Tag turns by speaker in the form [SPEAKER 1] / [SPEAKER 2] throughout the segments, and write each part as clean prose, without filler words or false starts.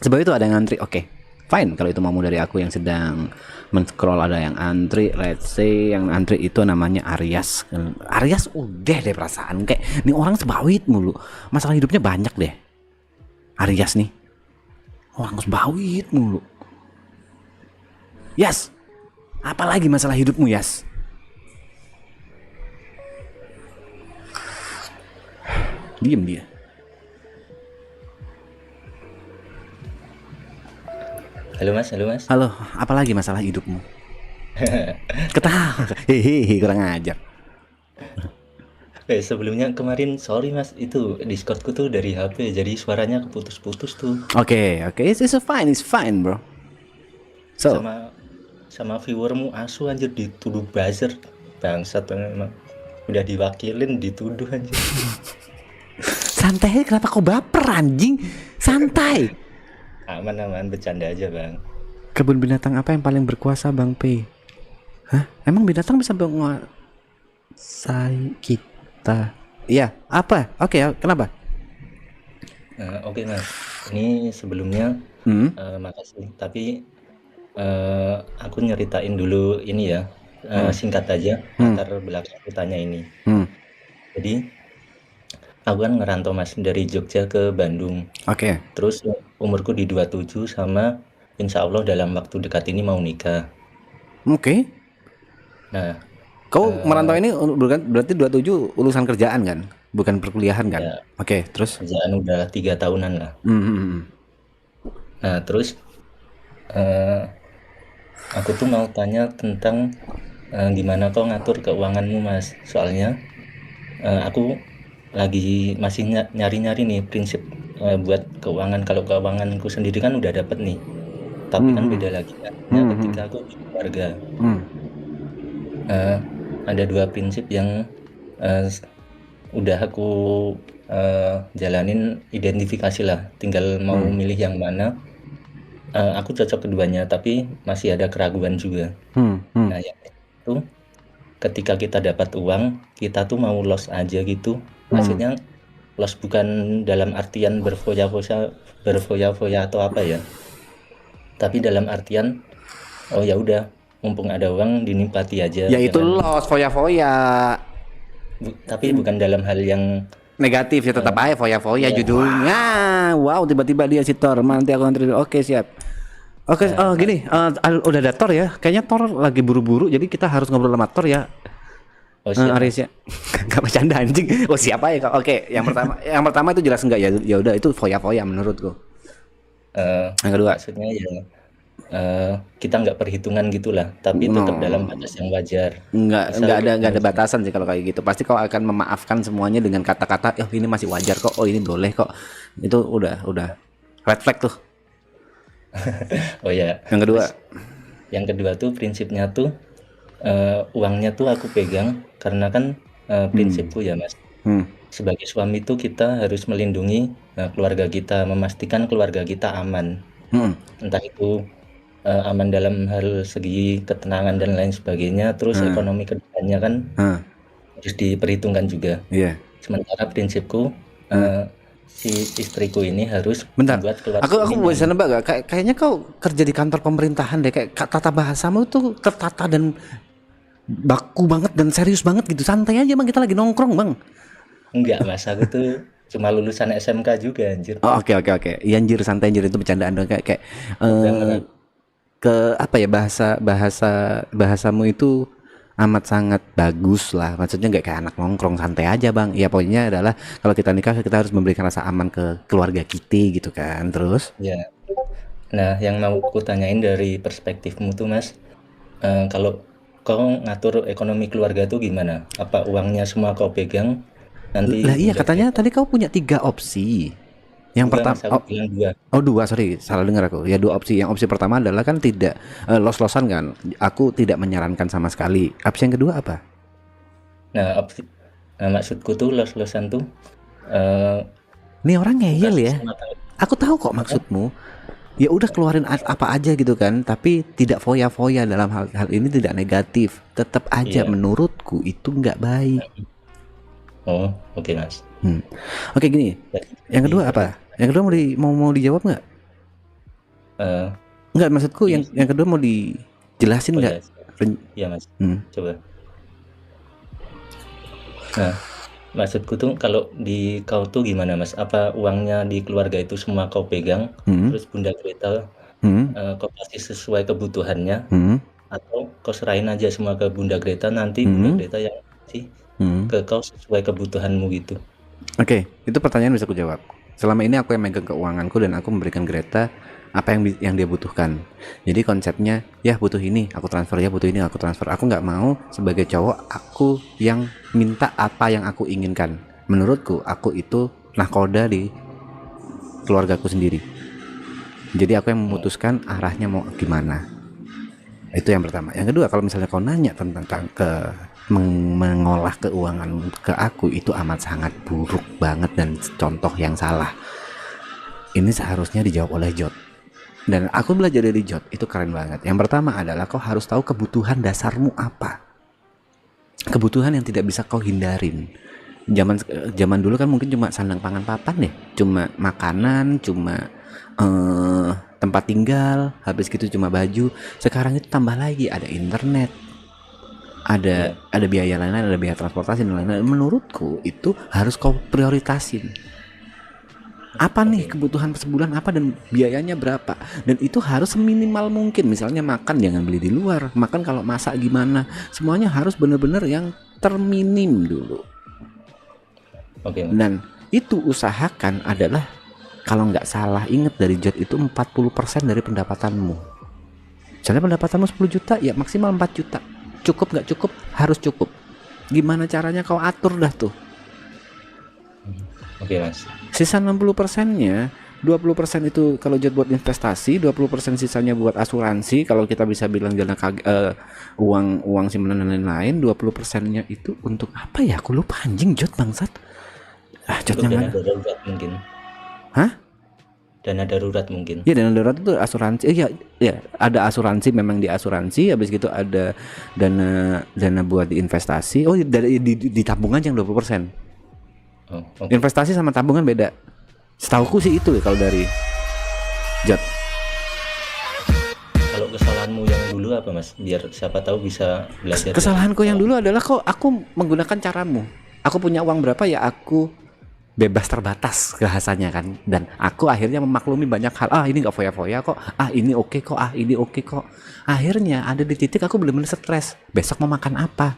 [SPEAKER 1] Sebab itu ada yang antri. Oke, fine kalau itu mau dari aku yang sedang men-scroll ada yang antri. Let's say yang antri itu namanya Aryas. Aryas udah deh perasaan kayak nih orang sebawit mulu. Masalah hidupnya banyak deh. Aryas nih orang sebawit mulu. Yas, apalagi masalah hidupmu Yas? Diem dia.
[SPEAKER 2] Halo mas.
[SPEAKER 1] Halo, apalagi masalah hidupmu? Ketawa. Hehehe, kurang ajar.
[SPEAKER 2] Sebelumnya kemarin sorry mas, itu Discordku tuh dari HP, jadi suaranya keputus-putus tuh.
[SPEAKER 1] Oke, it's fine, bro. So,
[SPEAKER 2] Sama sama viewermu asu anjir dituduh buzzer. Bangsat memang. Udah diwakilin dituduh anjir.
[SPEAKER 1] santai aja, kenapa kau baper anjing? Santai.
[SPEAKER 2] Aman bercanda aja bang.
[SPEAKER 1] Kebun binatang apa yang paling berkuasa, Bang P? Hah? Emang binatang bisa menguasai kita? Iya, apa? Oke, kenapa?
[SPEAKER 2] Oke mas, ini sebelumnya makasih. Tapi aku nyeritain dulu ini ya, singkat aja latar belakang tanya ini. Jadi aku kan ngerantau mas dari Jogja ke Bandung.
[SPEAKER 1] Oke.
[SPEAKER 2] Terus umurku di 27 sama insya Allah dalam waktu dekat ini mau nikah.
[SPEAKER 1] Oke.
[SPEAKER 2] Nah,
[SPEAKER 1] Kau merantau ini berarti 27 urusan kerjaan kan? Bukan perkuliahan kan?
[SPEAKER 2] ya
[SPEAKER 1] Oke, terus?
[SPEAKER 2] kerjaan udah 3 tahunan lah. Nah, terus aku tuh mau tanya tentang gimana kau ngatur keuanganmu mas. Soalnya aku lagi masih nyari-nyari nih prinsip buat keuangan. Kalau keuanganku sendiri kan udah dapet nih. Tapi kan beda lagi kan. Ketika aku keluarga. Ada 2 prinsip yang udah aku jalanin, identifikasi lah. Tinggal mau milih yang mana. Aku cocok keduanya, tapi masih ada keraguan juga. Nah, yang itu ketika kita dapat uang, kita tuh mau loss aja gitu. Maksudnya loss bukan dalam artian berfoya-foya atau apa ya. Tapi dalam artian oh ya udah, mumpung ada uang dinikmati aja.
[SPEAKER 1] Ya itu loss, foya-foya.
[SPEAKER 2] Tapi bukan dalam hal yang
[SPEAKER 1] Negatif ya, tetap aja foya-foya judulnya. Wow, tiba-tiba dia si Thor. Nanti aku antri. Oke, siap. Oke, gini, udah ada Thor ya. Kayaknya Thor lagi buru-buru, jadi kita harus ngobrol sama Thor ya.
[SPEAKER 2] siap.
[SPEAKER 1] Aris ya. Gak bercanda anjing. Oh, siapa ya? Oke, yang pertama itu jelas enggak ya? Ya udah itu foya-foya menurutku. Yang kedua,
[SPEAKER 2] Maksudnya ya kita nggak perhitungan gitulah, tapi tetap dalam batas yang wajar.
[SPEAKER 1] nggak ada batasan sih kalau kayak gitu. Pasti kau akan memaafkan semuanya dengan kata-kata, "Oh, ini masih wajar kok. Oh, ini boleh kok." Itu udah red flag tuh.
[SPEAKER 2] Oh ya. Yang kedua tuh prinsipnya tuh uangnya tuh aku pegang karena kan prinsipku ya mas. Sebagai suami tuh kita harus melindungi keluarga kita, memastikan keluarga kita aman. Entah itu aman dalam hal segi ketenangan dan lain sebagainya, terus ekonomi kedepannya kan harus diperhitungkan juga. Sementara prinsipku si istriku ini harus
[SPEAKER 1] membuat keluarga. Aku bisa nebak gak? Kayaknya kau kerja di kantor pemerintahan deh. Kayak tata bahasamu tuh tertata dan baku banget dan serius banget gitu. Santai aja bang, kita lagi nongkrong bang.
[SPEAKER 2] Enggak mas, aku tuh cuma lulusan SMK juga anjir.
[SPEAKER 1] Oke. Iya anjir, santai anjir, itu bercandaan dong kayak ke apa ya, bahasamu itu amat sangat bagus lah. Maksudnya nggak kayak anak nongkrong, santai aja bang. Ya pokoknya adalah kalau kita nikah kita harus memberikan rasa aman ke keluarga kita gitu kan. Terus
[SPEAKER 2] ya, nah yang mau aku tanyain dari perspektifmu tuh mas, kalau kau ngatur ekonomi keluarga tuh gimana? Apa uangnya semua kau pegang nanti?
[SPEAKER 1] Lah iya, katanya tadi kau punya 3 opsi. Yang pertama, sorry, salah dengar aku. Ya 2 opsi. Yang opsi pertama adalah kan tidak los-losan kan. Aku tidak menyarankan sama sekali. Opsi yang kedua apa?
[SPEAKER 2] Nah, maksudku tuh los-losan tuh.
[SPEAKER 1] Nih orang ngeyel ya. Aku tahu kok maksudmu. Ya udah keluarin apa aja gitu kan. Tapi tidak foya-foya, dalam hal ini tidak negatif. Tetap aja menurutku itu nggak baik.
[SPEAKER 2] Oh, oke mas.
[SPEAKER 1] Oke gini. Yang kedua apa? Yang kedua mau dijawab nggak?
[SPEAKER 2] eh,
[SPEAKER 1] Enggak, maksudku
[SPEAKER 2] ini
[SPEAKER 1] yang kedua mau dijelasin
[SPEAKER 2] oh
[SPEAKER 1] nggak?
[SPEAKER 2] ya, ya Mas, coba. Nah, maksudku tuh kalau di kau tuh gimana Mas? Apa uangnya di keluarga itu semua kau pegang,
[SPEAKER 1] Hmm,
[SPEAKER 2] terus Bunda Greta
[SPEAKER 1] hmm,
[SPEAKER 2] kau kasih sesuai kebutuhannya,
[SPEAKER 1] hmm,
[SPEAKER 2] atau kau serahin aja semua ke Bunda Greta, nanti Bunda
[SPEAKER 1] hmm,
[SPEAKER 2] Greta yang kasih
[SPEAKER 1] hmm.
[SPEAKER 2] ke kau sesuai kebutuhanmu gitu?
[SPEAKER 1] Oke, itu pertanyaan bisa aku jawab. Selama ini aku yang megang keuanganku dan aku memberikan Greta apa yang dia butuhkan. Jadi konsepnya ya butuh ini aku transfer, ya butuh ini aku transfer. Aku nggak mau sebagai cowok aku yang minta apa yang aku inginkan. Menurutku aku itu nahkoda di keluargaku sendiri. Jadi aku yang
[SPEAKER 2] Oh,
[SPEAKER 1] memutuskan arahnya mau gimana. Itu yang pertama. Yang kedua, kalau misalnya kau nanya tentang mengolah keuangan ke aku, itu amat sangat buruk banget dan contoh yang salah. Ini seharusnya dijawab oleh Jot. Dan aku belajar dari Jot itu keren banget. Yang pertama adalah kau harus tahu kebutuhan dasarmu apa. Kebutuhan yang tidak bisa kau hindarin. Zaman zaman dulu kan mungkin cuma sandang pangan papan deh, cuma makanan, cuma eh, tempat tinggal, habis gitu cuma baju. Sekarang itu tambah lagi ada internet,
[SPEAKER 2] iya,
[SPEAKER 1] ada biaya lain-lain, ada biaya transportasi dan lain-lain. Menurutku itu harus kau prioritasin. Apa nih
[SPEAKER 2] oke.
[SPEAKER 1] kebutuhan sebulan apa dan biayanya berapa, dan itu harus seminimal mungkin. Misalnya makan jangan beli di luar, makan kalau masak gimana, semuanya harus benar-benar yang terminim dulu.
[SPEAKER 2] Oke, Mas.
[SPEAKER 1] Dan itu usahakan adalah, kalau nggak salah inget dari Jot itu 40% dari pendapatanmu. Misalnya pendapatanmu 10 juta, ya maksimal 4 juta. Cukup nggak cukup, harus cukup. Gimana caranya kau atur dah tuh.
[SPEAKER 2] Oke, Mas.
[SPEAKER 1] Sisa 60%-nya, 20% itu kalau Jot buat investasi, 20% sisanya buat asuransi, kalau kita bisa bilang uang uang simpanan dan lain-lain. 20%-nya itu untuk apa ya? Aku lupa anjing, Jot bangsat.
[SPEAKER 2] Untuk
[SPEAKER 1] Jotnya
[SPEAKER 2] dana
[SPEAKER 1] mana?
[SPEAKER 2] darurat mungkin.
[SPEAKER 1] Hah?
[SPEAKER 2] Dana darurat mungkin.
[SPEAKER 1] Ya, dana darurat itu asuransi. Ya, ya, ada asuransi, memang di asuransi. Habis gitu ada dana dana buat diinvestasi. Oh, di tabungan yang 20%.
[SPEAKER 2] Oh, oke.
[SPEAKER 1] Investasi sama tabungan beda. Setauku sih itu ya kalau dari Jot.
[SPEAKER 2] Kalau kesalahanmu yang dulu apa, Mas? Biar siapa tahu bisa belajar dari
[SPEAKER 1] Kesalahanku yang
[SPEAKER 2] kesalahan.
[SPEAKER 1] dulu adalah kok aku menggunakan caramu. Aku punya uang berapa ya aku bebas terbatas bahasanya kan, dan aku akhirnya memaklumi banyak hal. Ini nggak foya-foya kok, ini oke kok, ini oke kok. Akhirnya ada di titik aku benar-benar stres, besok mau makan apa.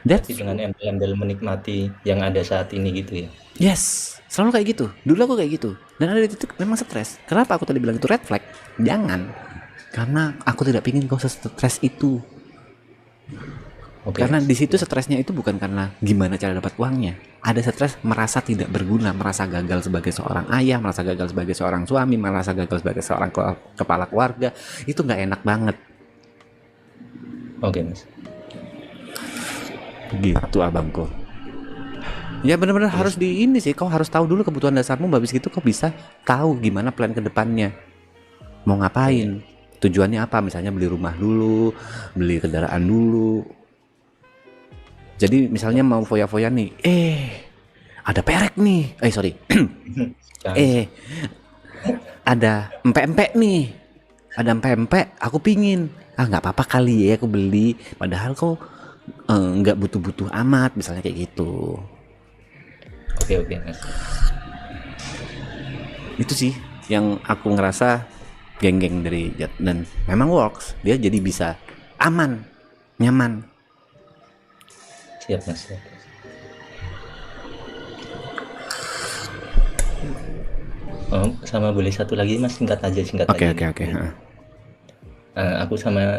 [SPEAKER 2] Berarti
[SPEAKER 1] That's
[SPEAKER 2] dengan embel-embel menikmati yang ada saat ini gitu ya.
[SPEAKER 1] yes, selalu kayak gitu. Dulu aku kayak gitu, dan ada di titik memang stres. Kenapa aku tadi bilang itu red flag? Jangan, karena aku tidak ingin kau stres itu.
[SPEAKER 2] Oke,
[SPEAKER 1] Karena
[SPEAKER 2] Mas.
[SPEAKER 1] di situ stresnya itu bukan karena gimana cara dapat uangnya. Ada stres merasa tidak berguna, merasa gagal sebagai seorang ayah, merasa gagal sebagai seorang suami, merasa gagal sebagai seorang kepala keluarga. Itu nggak enak banget.
[SPEAKER 2] Oke, Mas.
[SPEAKER 1] Gitu abangku. Ya benar-benar
[SPEAKER 2] Iya
[SPEAKER 1] harus
[SPEAKER 2] sih.
[SPEAKER 1] di ini sih. Kau harus tahu dulu kebutuhan dasarmu. Habis gitu kau bisa tahu gimana plan ke depannya. Mau
[SPEAKER 2] Iya.
[SPEAKER 1] ngapain? Tujuannya apa? Misalnya beli rumah dulu, beli kendaraan dulu. Jadi misalnya mau foya-foya nih, ada perek nih. Sorry.
[SPEAKER 2] Jangan.
[SPEAKER 1] eh ada empek-empek nih, ada empek-empek, aku pingin. Nggak apa-apa kali ya aku beli, padahal kok nggak butuh-butuh amat, misalnya kayak gitu.
[SPEAKER 2] Oke, oke, Mas.
[SPEAKER 1] Itu sih yang aku ngerasa geng-geng dari Jet, dan memang works. Dia jadi bisa aman, nyaman.
[SPEAKER 2] Siap, Mas. Siap. Oh, sama boleh satu lagi, Mas, singkat aja
[SPEAKER 1] Oke,
[SPEAKER 2] ini.
[SPEAKER 1] oke, oke.
[SPEAKER 2] Aku sama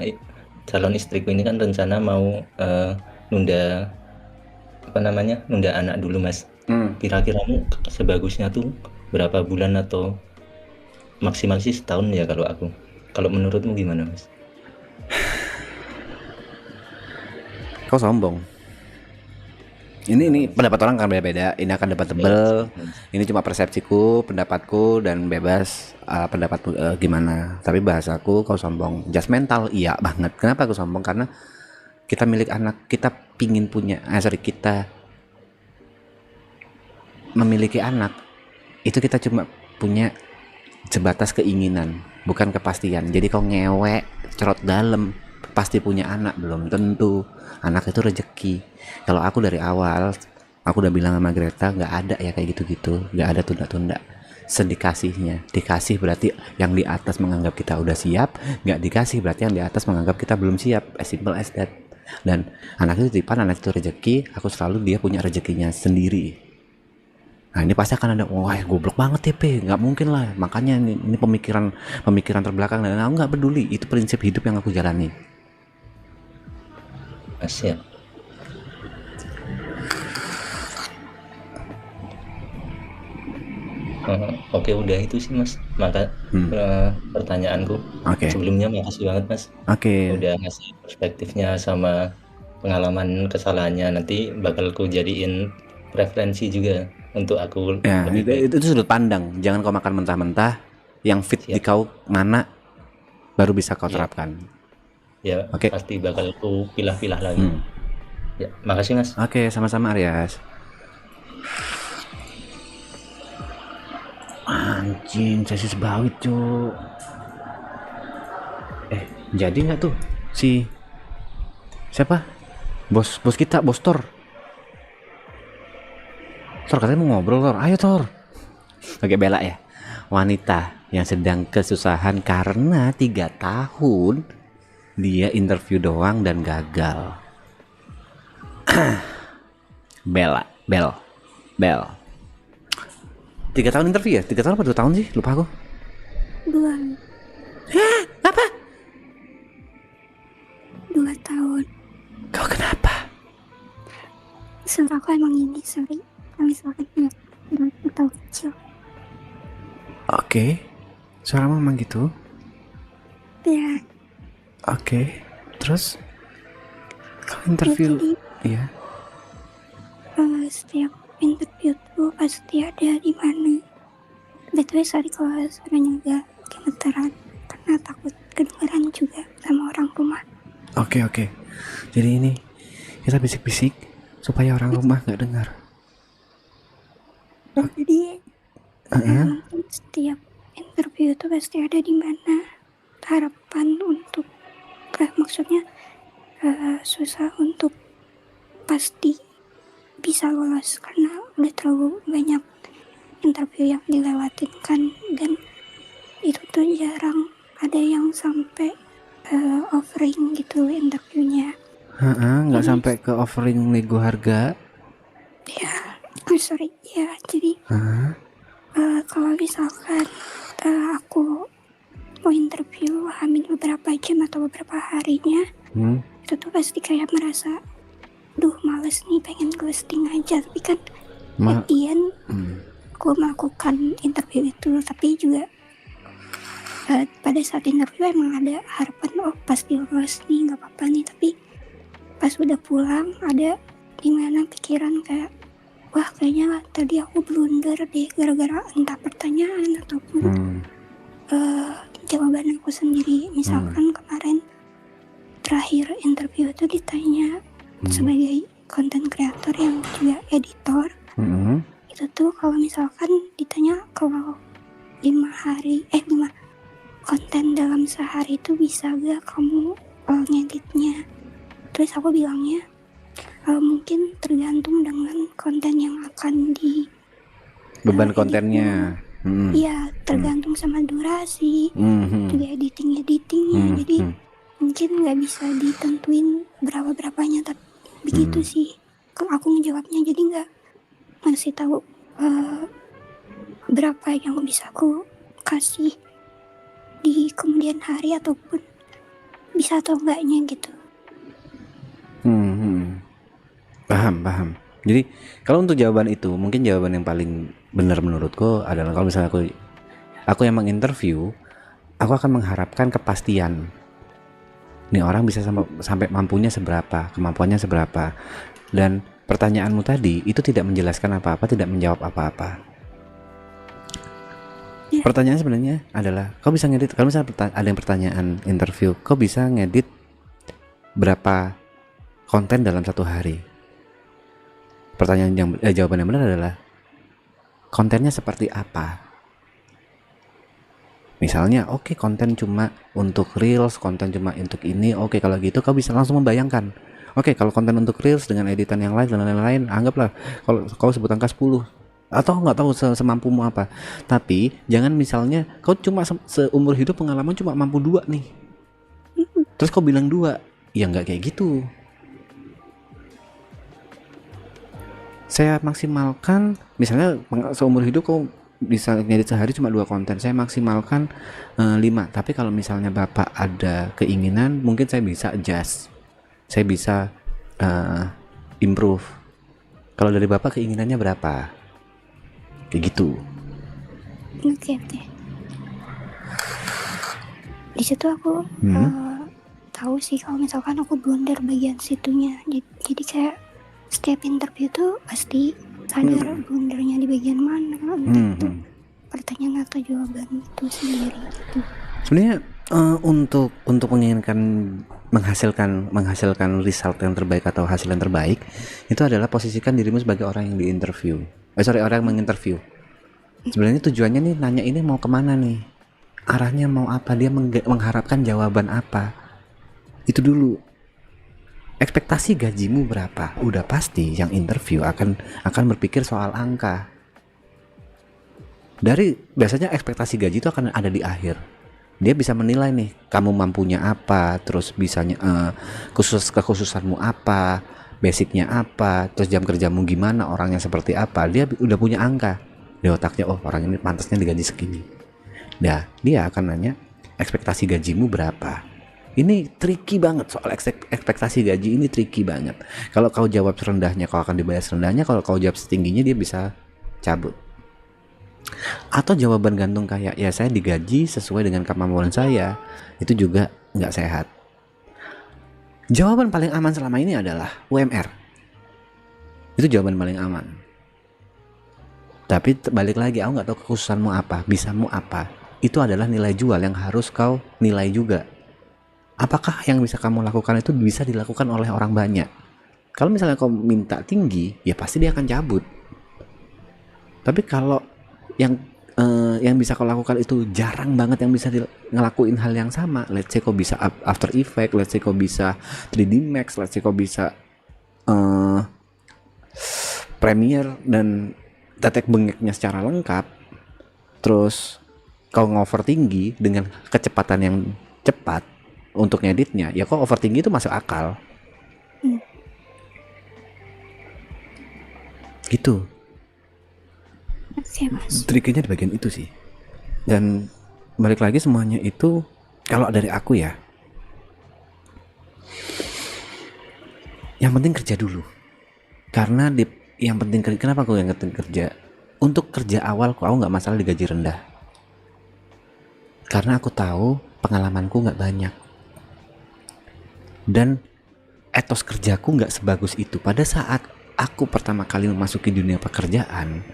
[SPEAKER 2] calon istriku ini kan rencana mau nunda apa namanya, nunda anak dulu, Mas. Kira-kira sebagusnya tuh berapa bulan atau maksimal sih setahun ya kalau aku. Kalau menurutmu gimana, Mas?
[SPEAKER 1] Kau sombong. Ini pendapat orang kan beda-beda. Ini akan debatable. Ini cuma persepsiku, pendapatku, dan bebas pendapatku gimana. Tapi bahasaku, kau sombong. Judgmental, iya banget. Kenapa aku sombong? Karena kita milik anak, kita pingin punya. Kita memiliki anak. Itu kita cuma punya sebatas keinginan, bukan kepastian. Jadi kau ngewek cerot dalam pasti punya anak, belum tentu. Anak itu rezeki. Kalau aku dari awal aku udah bilang sama Greta, nggak ada ya kayak gitu-gitu, nggak ada tunda-tunda. Sedikasihnya, dikasih berarti yang di atas menganggap kita udah siap, nggak dikasih berarti yang di atas menganggap kita belum siap, as simple as that. Dan anak itu titipan, anak itu rezeki, aku selalu dia punya rezekinya sendiri. Nah ini pasti akan ada, wah goblok banget ya Pe, nggak mungkin lah, makanya ini pemikiran terbelakang, dan aku nggak peduli, itu prinsip hidup yang aku jalani.
[SPEAKER 2] Mas ya. Oke, udah itu sih Mas. Maka pertanyaanku.
[SPEAKER 1] Oke.
[SPEAKER 2] Sebelumnya makasih banget Mas.
[SPEAKER 1] Oke.
[SPEAKER 2] Udah ngasih perspektifnya sama pengalaman kesalahannya. Nanti bakal ku jadiin referensi juga untuk aku
[SPEAKER 1] Ya,
[SPEAKER 2] lebih baik.
[SPEAKER 1] itu sudut pandang. Jangan kau makan mentah-mentah. Yang fit
[SPEAKER 2] Siap.
[SPEAKER 1] di kau mana baru bisa kau
[SPEAKER 2] Iya.
[SPEAKER 1] terapkan.
[SPEAKER 2] Ya,
[SPEAKER 1] Oke.
[SPEAKER 2] pasti bakal ku pilah-pilah lagi. Ya, makasih Mas.
[SPEAKER 1] Oke, sama-sama Aryas. Anjing, saya bawit cuk. Jadi nggak tuh si siapa? Bos kita, bos Tor. Tor katanya mau ngobrol Tor. Ayo Tor. Oke, Bella ya. Wanita yang sedang kesusahan karena 3 tahun dia interview doang dan gagal. Bel. 3 tahun interview ya? 3 tahun apa 2 tahun sih? Lupa aku.
[SPEAKER 3] 2.
[SPEAKER 1] Hah? Apa?
[SPEAKER 3] 2 tahun.
[SPEAKER 1] Kau kenapa?
[SPEAKER 3] Suara aku emang ini, sorry. Kalau misalkan nggak tahu kecil.
[SPEAKER 1] Oke. Suaramu memang gitu?
[SPEAKER 3] Ya,
[SPEAKER 1] Oke. Terus? Kau interview?
[SPEAKER 3] jadi
[SPEAKER 1] Iya.
[SPEAKER 3] setiap interview tuh pasti ada di mana. Betul, sorry kalau suaranya agak gemeteran karena takut kedengeran juga sama orang rumah.
[SPEAKER 1] Oke. Jadi ini kita bisik-bisik supaya orang rumah nggak dengar.
[SPEAKER 3] Jadi mungkin setiap interview itu pasti ada di mana harapan untuk maksudnya susah untuk pasti bisa lolos karena udah terlalu banyak interview yang dilewatin kan, dan itu tuh jarang ada yang sampai offering gitu interviewnya.
[SPEAKER 1] Nggak sampai ke offering nego harga.
[SPEAKER 3] Ya, sorry ya. Jadi kalau misalkan aku mau interview hamil beberapa jam atau beberapa harinya, itu tuh pasti kayak merasa, duh males nih, pengen ghosting aja. Tapi kan at the end aku melakukan interview itu, tapi juga pada saat interview emang ada harapan, oh pasti lolos nih, nggak apa-apa nih. Tapi pas udah pulang ada dimana pikiran kayak, wah kayaknya tadi aku blunder deh gara-gara entah pertanyaan ataupun jawaban aku sendiri. Misalkan kemarin terakhir interview itu ditanya sebagai content creator yang juga editor, itu tuh kalau misalkan ditanya kalau 5 konten dalam sehari itu bisa gak kamu ngeditnya, terus aku bilangnya mungkin tergantung dengan konten yang akan di
[SPEAKER 1] beban kontennya.
[SPEAKER 3] Iya, tergantung sama durasi, juga editingnya. Jadi mungkin nggak bisa ditentuin berapanya, tapi begitu sih kalau aku ngejawabnya. Jadi nggak ngasih tahu berapa yang bisa aku kasih di kemudian hari ataupun bisa atau enggaknya gitu.
[SPEAKER 1] Paham. Jadi kalau untuk jawaban itu, mungkin jawaban yang paling benar menurutku adalah kalau misalnya aku yang menginterview, aku akan mengharapkan kepastian. Nih orang bisa sampai mampunya seberapa, kemampuannya seberapa. Dan pertanyaanmu tadi itu tidak menjelaskan apa-apa, tidak menjawab apa-apa. Pertanyaannya sebenarnya adalah, kau bisa ngedit, kalau misalnya ada yang pertanyaan interview, kau bisa ngedit berapa konten dalam 1 hari? Jawaban yang benar adalah kontennya seperti apa? Misalnya, oke, konten cuma untuk reels, konten cuma untuk ini. Oke, kalau gitu kau bisa langsung membayangkan. Oke, kalau konten untuk reels dengan editan yang lain dan lain-lain, anggaplah kalau kau sebut angka 10 atau nggak tahu semampumu apa. Tapi jangan misalnya kau cuma seumur hidup pengalaman cuma mampu 2 nih. Terus kau bilang 2, ya nggak kayak gitu. Saya maksimalkan, misalnya seumur hidup kau bisa ngedit sehari cuma 2 konten, saya maksimalkan 5. Tapi kalau misalnya bapak ada keinginan, mungkin saya bisa adjust, saya bisa improve. Kalau dari bapak keinginannya berapa, kayak gitu.
[SPEAKER 3] Oke. Di situ aku tahu sih kalau misalkan aku blunder bagian situnya. Jadi kayak setiap interview tuh pasti sadar blundernya di bagian mana, itu pertanyaan atau jawaban itu sendiri gitu.
[SPEAKER 1] Sebenarnya untuk menginginkan menghasilkan result yang terbaik atau hasil yang terbaik, itu adalah posisikan dirimu sebagai orang yang diinterview. Orang yang menginterview. Sebenarnya tujuannya nih nanya ini mau kemana nih, arahnya mau apa, dia mengharapkan jawaban apa. Itu dulu. Ekspektasi gajimu berapa? Udah pasti yang interview akan berpikir soal angka. Biasanya ekspektasi gaji itu akan ada di akhir. Dia bisa menilai nih, kamu mampunya apa, terus bisanya kekhususanmu apa, basicnya apa, terus jam kerjamu gimana, orangnya seperti apa. Dia udah punya angka di otaknya, oh orang ini pantasnya digaji segini. Nah, dia akan nanya ekspektasi gajimu berapa. Ini tricky banget, soal ekspektasi gaji ini tricky banget. Kalau kau jawab serendahnya, kau akan dibayar serendahnya. Kalau kau jawab setingginya, dia bisa cabut. Atau jawaban gantung kayak, ya saya digaji sesuai dengan kemampuan saya, itu juga nggak sehat. Jawaban paling aman selama ini adalah UMR. Itu jawaban paling aman. Tapi balik lagi, aku nggak tahu kekhususanmu apa, bisamu apa. Itu adalah nilai jual yang harus kau nilai juga. Apakah yang bisa kamu lakukan itu bisa dilakukan oleh orang banyak? Kalau misalnya kau minta tinggi, ya pasti dia akan cabut. Tapi kalau yang bisa kau lakukan itu jarang banget yang bisa ngelakuin hal yang sama. Let's say kau bisa After Effects, let's say kau bisa 3D Max, let's say kau bisa Premiere dan tetek bengeknya secara lengkap. Terus kau ngover tinggi dengan kecepatan yang cepat untuk ngeditnya, ya kok overtinggi itu masuk akal. Gitu.
[SPEAKER 3] Oke, Mas.
[SPEAKER 1] Triknya di bagian itu sih. Dan balik lagi semuanya itu kalau dari aku ya, yang penting kerja dulu. Karena yang penting kenapa aku yang penting kerja? Untuk kerja awal aku nggak masalah digaji rendah. Karena aku tahu pengalamanku nggak banyak. Dan etos kerjaku nggak sebagus itu. Pada saat aku pertama kali memasuki dunia pekerjaan,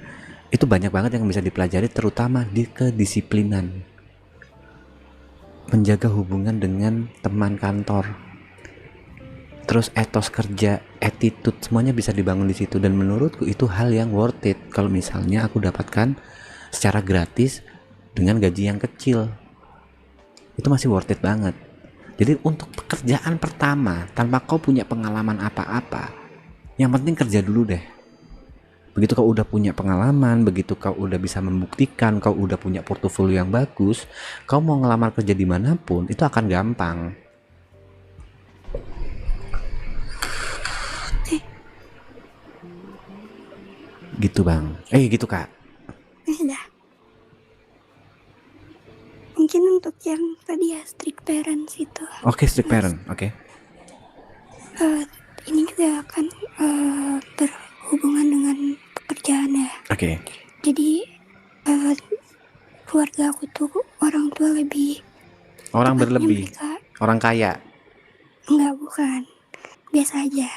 [SPEAKER 1] itu banyak banget yang bisa dipelajari, terutama di kedisiplinan, menjaga hubungan dengan teman kantor, terus etos kerja, attitude, semuanya bisa dibangun di situ. Dan menurutku itu hal yang worth it kalau misalnya aku dapatkan secara gratis dengan gaji yang kecil. Itu masih worth it banget. Jadi untuk pekerjaan pertama, tanpa kau punya pengalaman apa-apa, yang penting kerja dulu deh. Begitu kau udah punya pengalaman, begitu kau udah bisa membuktikan, kau udah punya portofolio yang bagus, kau mau ngelamar kerja dimanapun, itu akan gampang. Gitu bang, gitu kak.
[SPEAKER 3] Udah. Mungkin untuk yang tadi ya, strict parents itu.
[SPEAKER 1] Oke, strict parent, oke.
[SPEAKER 3] Ini juga akan berhubungan dengan pekerjaan ya.
[SPEAKER 1] Oke.
[SPEAKER 3] Jadi keluarga aku tuh orang tua lebih.
[SPEAKER 1] Orang berlebih. Orang kaya.
[SPEAKER 3] Enggak, bukan. Biasa aja.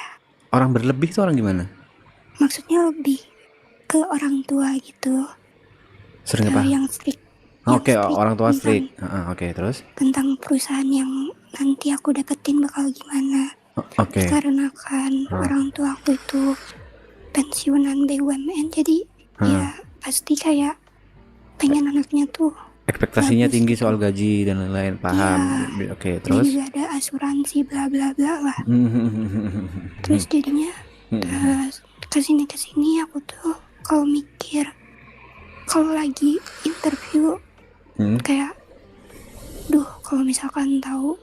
[SPEAKER 1] Orang berlebih itu orang gimana?
[SPEAKER 3] Maksudnya lebih ke orang tua gitu.
[SPEAKER 1] Sering apa?
[SPEAKER 3] Yang strict.
[SPEAKER 1] Oke, orang tua strict. Oke, terus?
[SPEAKER 3] Tentang perusahaan yang nanti aku dapetin bakal gimana.
[SPEAKER 1] Oke.
[SPEAKER 3] Karena kan orang tua aku itu pensiunan BUMN, jadi ya pasti kayak pengen anaknya tuh
[SPEAKER 1] ekspektasinya
[SPEAKER 3] bagus
[SPEAKER 1] tinggi
[SPEAKER 3] gitu.
[SPEAKER 1] soal gaji dan lain-lain, paham. Oke,
[SPEAKER 3] Dan
[SPEAKER 1] terus
[SPEAKER 3] juga ada asuransi bla bla bla lah. Terus jadinya kesini aku tuh kalau mikir, kalau lagi interview kayak, duh kalau misalkan tahu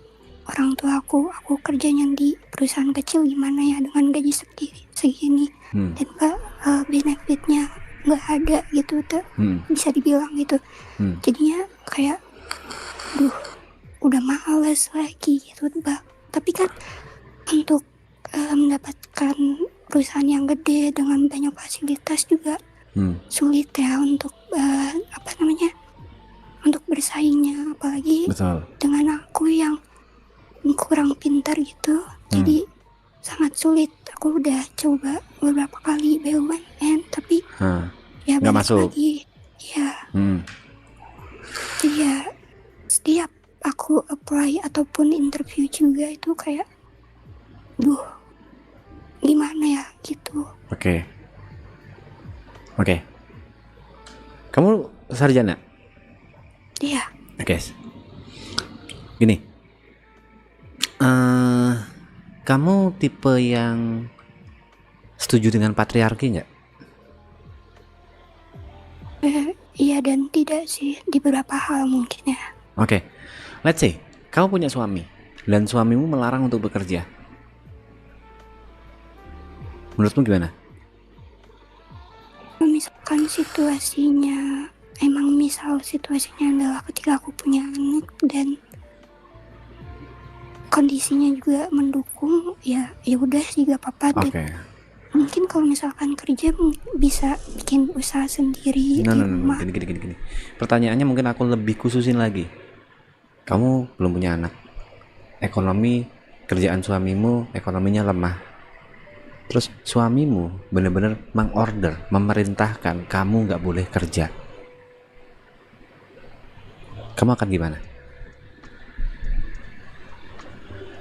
[SPEAKER 3] orang tua aku kerjanya di perusahaan kecil gimana ya dengan gaji segini dan benefitnya nggak ada gitu tuh, bisa dibilang gitu. Jadinya kayak duh udah males lagi gitu. Tapi kan untuk mendapatkan perusahaan yang gede dengan banyak fasilitas juga sulit ya untuk untuk bersaingnya, apalagi
[SPEAKER 1] betul.
[SPEAKER 3] dengan aku yang kurang pintar gitu. Jadi sangat sulit. Aku udah coba beberapa kali BUMN tapi ya
[SPEAKER 1] nggak
[SPEAKER 3] balik
[SPEAKER 1] masuk.
[SPEAKER 3] lagi ya. Jadi ya setiap aku apply ataupun interview juga itu kayak duh gimana ya gitu.
[SPEAKER 1] Oke. Kamu sarjana?
[SPEAKER 3] Iya.
[SPEAKER 1] Oke. Gini. Kamu tipe yang setuju dengan patriarki nggak?
[SPEAKER 3] Iya dan tidak sih, di beberapa hal mungkin ya.
[SPEAKER 1] Oke. Let's say kamu punya suami dan suamimu melarang untuk bekerja. Menurutmu gimana?
[SPEAKER 3] Misalkan situasinya adalah ketika aku punya anak dan kondisinya juga mendukung, ya udah sih gak apa-apa.
[SPEAKER 1] Oke.
[SPEAKER 3] Mungkin kalau misalkan kerja bisa bikin usaha sendiri di rumah.
[SPEAKER 1] Gini. Pertanyaannya mungkin aku lebih khususin lagi. Kamu belum punya anak. Ekonomi kerjaan suamimu ekonominya lemah. Terus suamimu benar-benar mengorder, memerintahkan kamu nggak boleh kerja. Kamu akan gimana?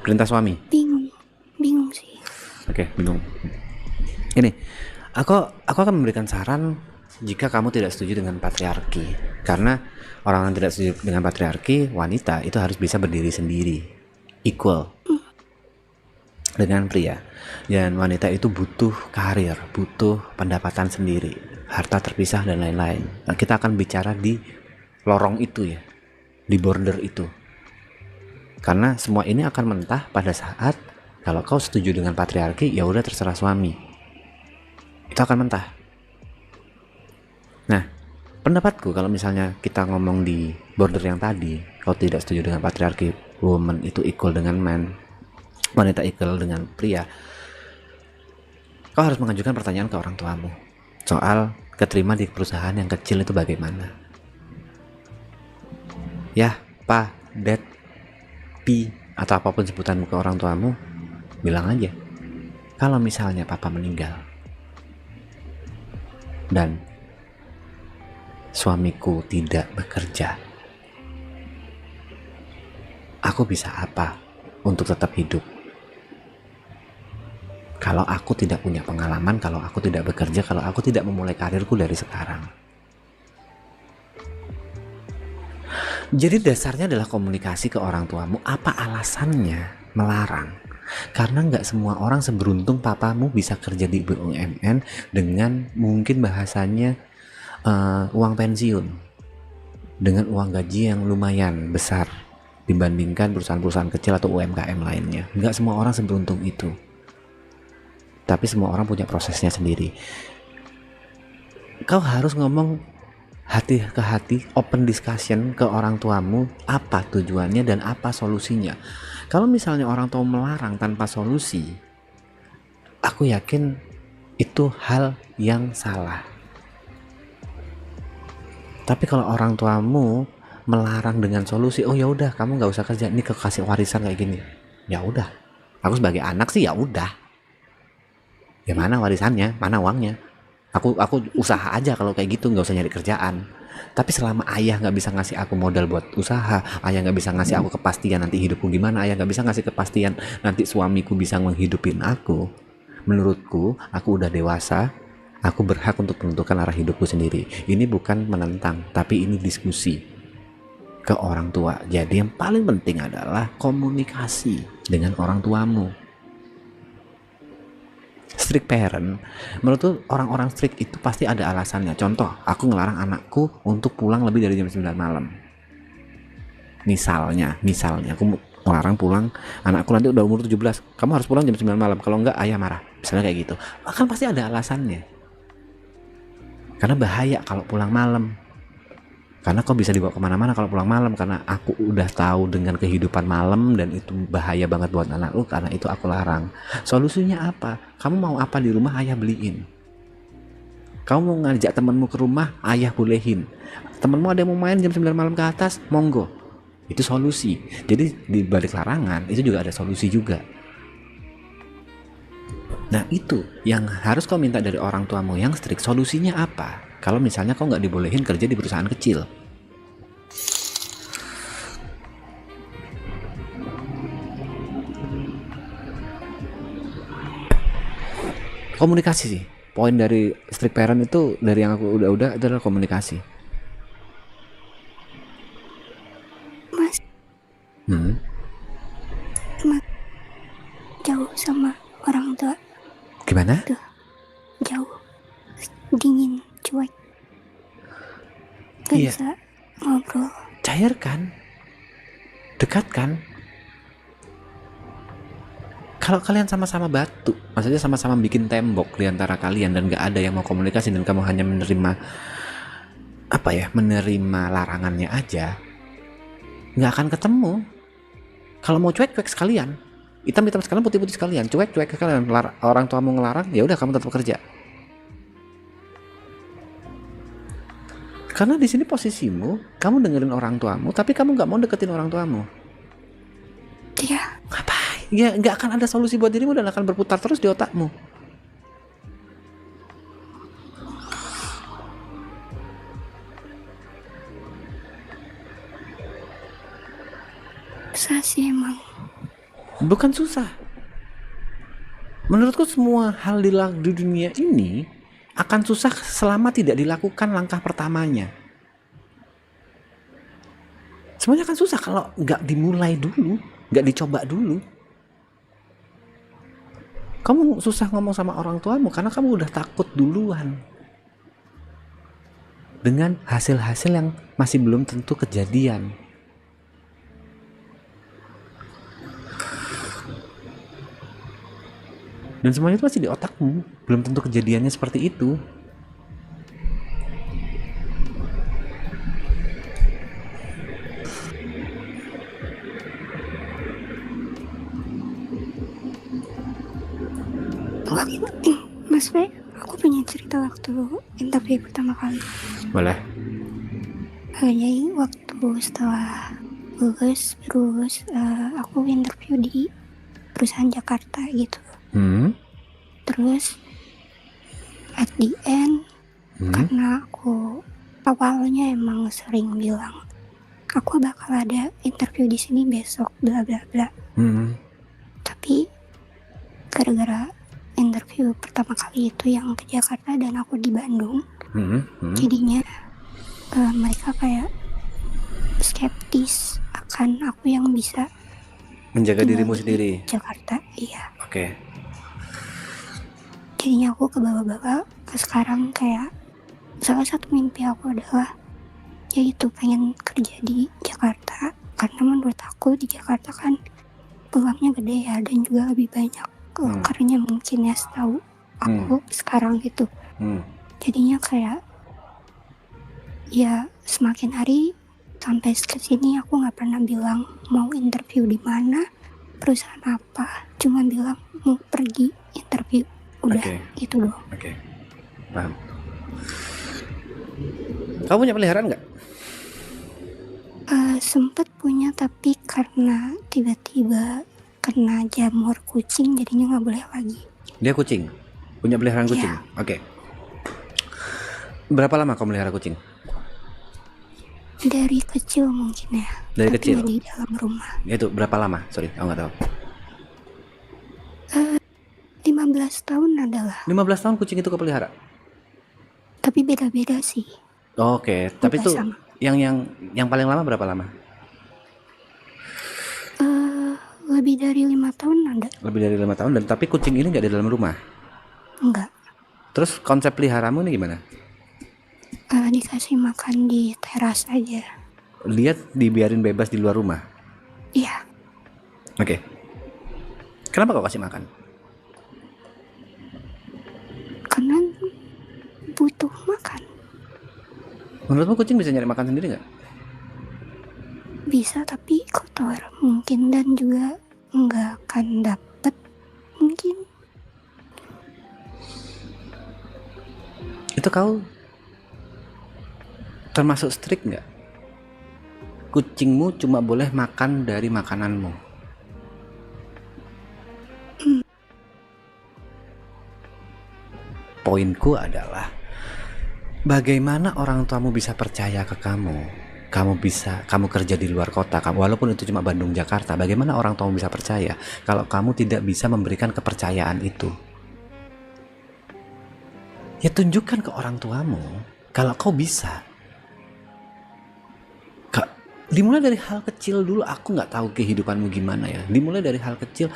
[SPEAKER 1] Perintah suami?
[SPEAKER 3] Bingung sih.
[SPEAKER 1] Oke, bingung. Ini, aku akan memberikan saran jika kamu tidak setuju dengan patriarki. Karena orang yang tidak setuju dengan patriarki, wanita itu harus bisa berdiri sendiri, equal dengan pria. Dan wanita itu butuh karir, butuh pendapatan sendiri, harta terpisah dan lain-lain. Nah, kita akan bicara di lorong itu ya, di border itu. Karena semua ini akan mentah pada saat kalau kau setuju dengan patriarki, ya udah terserah suami. Itu akan mentah. Nah, pendapatku kalau misalnya kita ngomong di border yang tadi, kau tidak setuju dengan patriarki, woman itu equal dengan man, wanita equal dengan pria, kau harus mengajukan pertanyaan ke orang tuamu soal keterima di perusahaan yang kecil itu bagaimana. Ya, Pa, Dad, Pi, atau apapun sebutanmu ke orang tuamu, bilang aja, kalau misalnya papa meninggal dan suamiku tidak bekerja, aku bisa apa untuk tetap hidup? Kalau aku tidak punya pengalaman, kalau aku tidak bekerja, kalau aku tidak memulai karirku dari sekarang. Jadi dasarnya adalah komunikasi ke orang tuamu. Apa alasannya melarang? Karena nggak semua orang seberuntung papamu bisa kerja di BUMN dengan mungkin bahasanya uang pensiun, dengan uang gaji yang lumayan besar dibandingkan perusahaan-perusahaan kecil atau UMKM lainnya. Nggak semua orang seberuntung itu. Tapi semua orang punya prosesnya sendiri. Kau harus ngomong hati ke hati, open discussion ke orang tuamu, apa tujuannya dan apa solusinya. Kalau misalnya orang tua melarang tanpa solusi, aku yakin itu hal yang salah. Tapi kalau orang tuamu melarang dengan solusi, oh ya udah kamu nggak usah kerja, ini kekasih warisan kayak gini, ya udah. Aku sebagai anak sih ya udah. Ya mana warisannya, mana uangnya? Aku usaha aja kalau kayak gitu, nggak usah nyari kerjaan. Tapi selama ayah nggak bisa ngasih aku modal buat usaha, ayah nggak bisa ngasih aku kepastian nanti hidupku gimana, ayah nggak bisa ngasih kepastian nanti suamiku bisa menghidupin aku, menurutku aku udah dewasa, aku berhak untuk menentukan arah hidupku sendiri. Ini bukan menentang, tapi ini diskusi. ke orang tua. Jadi yang paling penting adalah komunikasi dengan orang tuamu. Strict parent, menurut orang-orang strict itu pasti ada alasannya. Contoh, aku ngelarang anakku untuk pulang lebih dari jam 9 malam. Misalnya aku ngelarang pulang, anakku nanti udah umur 17, kamu harus pulang jam 9 malam, kalau enggak ayah marah. Misalnya kayak gitu. Kan pasti ada alasannya. Karena bahaya kalau pulang malam. Karena kau bisa dibawa kemana-mana kalau pulang malam. Karena aku udah tahu dengan kehidupan malam dan itu bahaya banget buat anak lu. Karena itu aku larang. Solusinya apa? Kamu mau apa di rumah, ayah beliin. Kamu mau ngajak temenmu ke rumah, ayah bolehin. Temenmu ada yang mau main jam 9 malam ke atas, monggo. Itu solusi. Jadi di balik larangan itu juga ada solusi juga. Nah itu yang harus kau minta dari orang tuamu yang strict. Solusinya apa? Kalau misalnya kau nggak dibolehin kerja di perusahaan kecil, komunikasi sih. Poin dari strict parent itu dari yang aku udah adalah komunikasi.
[SPEAKER 3] Mas, jauh sama orang tua.
[SPEAKER 1] Gimana?
[SPEAKER 3] Tuh, jauh, dingin, cuek. Gak bisa ngobrol.
[SPEAKER 1] Cairkan, dekatkan. Kalau kalian sama-sama batu, maksudnya sama-sama bikin tembok di antara kalian dan gak ada yang mau komunikasi dan kamu hanya menerima larangannya aja, gak akan ketemu. Kalau mau cuek sekalian, hitam sekalian, putih sekalian, cuek sekalian. Orang tua mau ngelarang, ya udah kamu tetap kerja. Karena di sini posisimu, kamu dengerin orang tuamu, tapi kamu nggak mau deketin orang tuamu.
[SPEAKER 3] Iya.
[SPEAKER 1] Ngapain? Ya nggak akan ada solusi buat dirimu dan akan berputar terus di otakmu.
[SPEAKER 3] Susah sih emang.
[SPEAKER 1] Bukan susah. Menurutku semua hal di dunia ini akan susah selama tidak dilakukan langkah pertamanya. Semuanya akan susah kalau nggak dimulai dulu, nggak dicoba dulu. Kamu susah ngomong sama orang tuamu karena kamu udah takut duluan dengan hasil-hasil yang masih belum tentu kejadian. Dan semuanya itu masih di otakmu, belum tentu kejadiannya seperti itu.
[SPEAKER 3] Mas B, aku punya cerita waktu interview pertama kali.
[SPEAKER 1] Boleh.
[SPEAKER 3] Jadi waktu setelah lulus, aku interview di perusahaan Jakarta gitu. Terus at the end, karena aku awalnya emang sering bilang aku bakal ada interview di sini besok, bla bla bla. Tapi gara-gara interview pertama kali itu yang ke Jakarta dan aku di Bandung, jadinya mereka kayak skeptis akan aku yang bisa
[SPEAKER 1] menjaga dirimu sendiri.
[SPEAKER 3] Jakarta, iya.
[SPEAKER 1] Oke.
[SPEAKER 3] Jadinya aku ke bawah-bawah ke sekarang kayak salah satu mimpi aku adalah yaitu pengen kerja di Jakarta, karena menurut aku di Jakarta kan peluangnya gede ya dan juga lebih banyak lokernya mungkin ya setahu aku sekarang gitu. Jadinya kayak ya semakin hari sampai kesini aku nggak pernah bilang mau interview di mana, perusahaan apa, cuma bilang mau pergi interview. Udah, gitu doang.
[SPEAKER 1] Oke. Paham. Kamu punya peliharaan nggak?
[SPEAKER 3] Sempet punya, tapi karena tiba-tiba kena jamur kucing jadinya nggak boleh lagi.
[SPEAKER 1] Dia kucing? Punya peliharaan kucing? Oke. Berapa lama kamu melihara kucing?
[SPEAKER 3] Dari kecil mungkin ya.
[SPEAKER 1] Dari
[SPEAKER 3] tapi
[SPEAKER 1] kecil?
[SPEAKER 3] di dalam rumah.
[SPEAKER 1] Itu berapa lama? Sorry, aku nggak tahu.
[SPEAKER 3] 15 tahun adalah.
[SPEAKER 1] 15 tahun kucing itu kepelihara?
[SPEAKER 3] Tapi beda-beda sih.
[SPEAKER 1] Oke, tapi itu Yang paling lama berapa lama?
[SPEAKER 3] Lebih dari 5 tahun ada.
[SPEAKER 1] Lebih dari 5 tahun, dan tapi kucing ini nggak di dalam rumah?
[SPEAKER 3] Enggak.
[SPEAKER 1] Terus konsep peliharamu ini gimana?
[SPEAKER 3] Dikasih makan di teras aja.
[SPEAKER 1] Lihat dibiarin bebas di luar rumah?
[SPEAKER 3] Iya.
[SPEAKER 1] Oke. Kenapa kau kasih makan?
[SPEAKER 3] Karena butuh makan.
[SPEAKER 1] Menurutmu kucing bisa nyari makan sendiri nggak?
[SPEAKER 3] Bisa tapi kotor mungkin, dan juga nggak akan dapet mungkin.
[SPEAKER 1] Itu kau termasuk strict nggak? Kucingmu cuma boleh makan dari makananmu. Poinku adalah, bagaimana orang tuamu bisa percaya ke kamu? Kamu kerja di luar kota, walaupun itu cuma Bandung, Jakarta. Bagaimana orang tuamu bisa percaya kalau kamu tidak bisa memberikan kepercayaan itu? Ya tunjukkan ke orang tuamu kalau kau bisa. Dimulai dari hal kecil dulu. Aku nggak tahu kehidupanmu gimana ya. Dimulai dari hal kecil.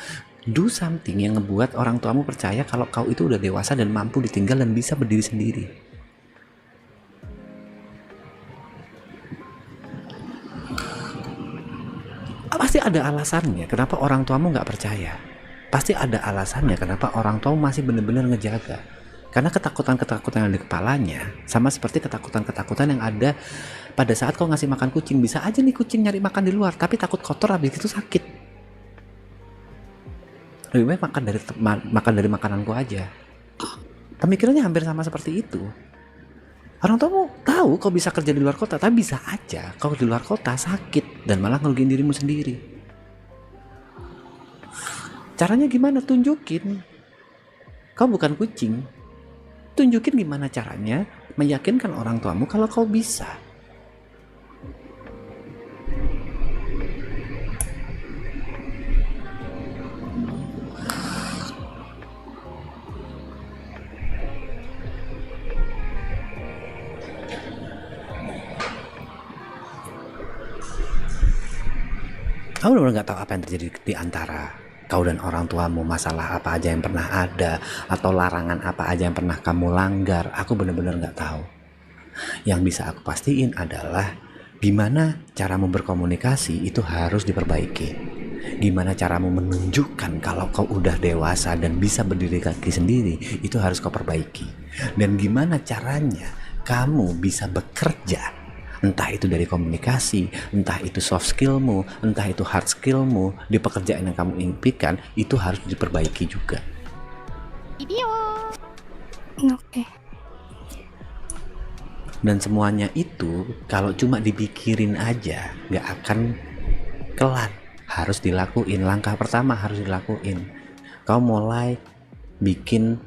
[SPEAKER 1] Do something yang ngebuat orang tuamu percaya kalau kau itu udah dewasa dan mampu ditinggal dan bisa berdiri sendiri. Pasti ada alasannya kenapa orang tuamu nggak percaya. Pasti ada alasannya kenapa orang tuamu masih benar-benar ngejaga. Karena ketakutan-ketakutan yang ada di kepalanya sama seperti ketakutan-ketakutan yang ada pada saat kau ngasih makan kucing. Bisa aja nih kucing nyari makan di luar, tapi takut kotor, habis itu sakit. Lebih baik makan dari makananku aja. Pemikirannya hampir sama seperti itu. Orang tuamu tahu kau bisa kerja di luar kota, tapi bisa aja kau di luar kota sakit dan malah ngerugiin dirimu sendiri. Caranya gimana? Tunjukin kau bukan kucing. Tunjukin gimana caranya meyakinkan orang tuamu kalau kau bisa. Kamu benar-benar gak tahu apa yang terjadi di antara kau dan orang tuamu, masalah apa aja yang pernah ada, atau larangan apa aja yang pernah kamu langgar. Aku benar-benar gak tahu. Yang bisa aku pastiin adalah gimana caramu berkomunikasi itu harus diperbaiki. Gimana caramu menunjukkan kalau kau udah dewasa dan bisa berdiri kaki sendiri, itu harus kau perbaiki. Dan gimana caranya kamu bisa bekerja, entah itu dari komunikasi, entah itu soft skillmu, entah itu hard skillmu, di pekerjaan yang kamu impikan, itu harus diperbaiki juga.
[SPEAKER 3] Oke.
[SPEAKER 1] Dan semuanya itu kalau cuma dipikirin aja gak akan kelar. Harus dilakuin. Langkah pertama harus dilakuin. Kau mulai bikin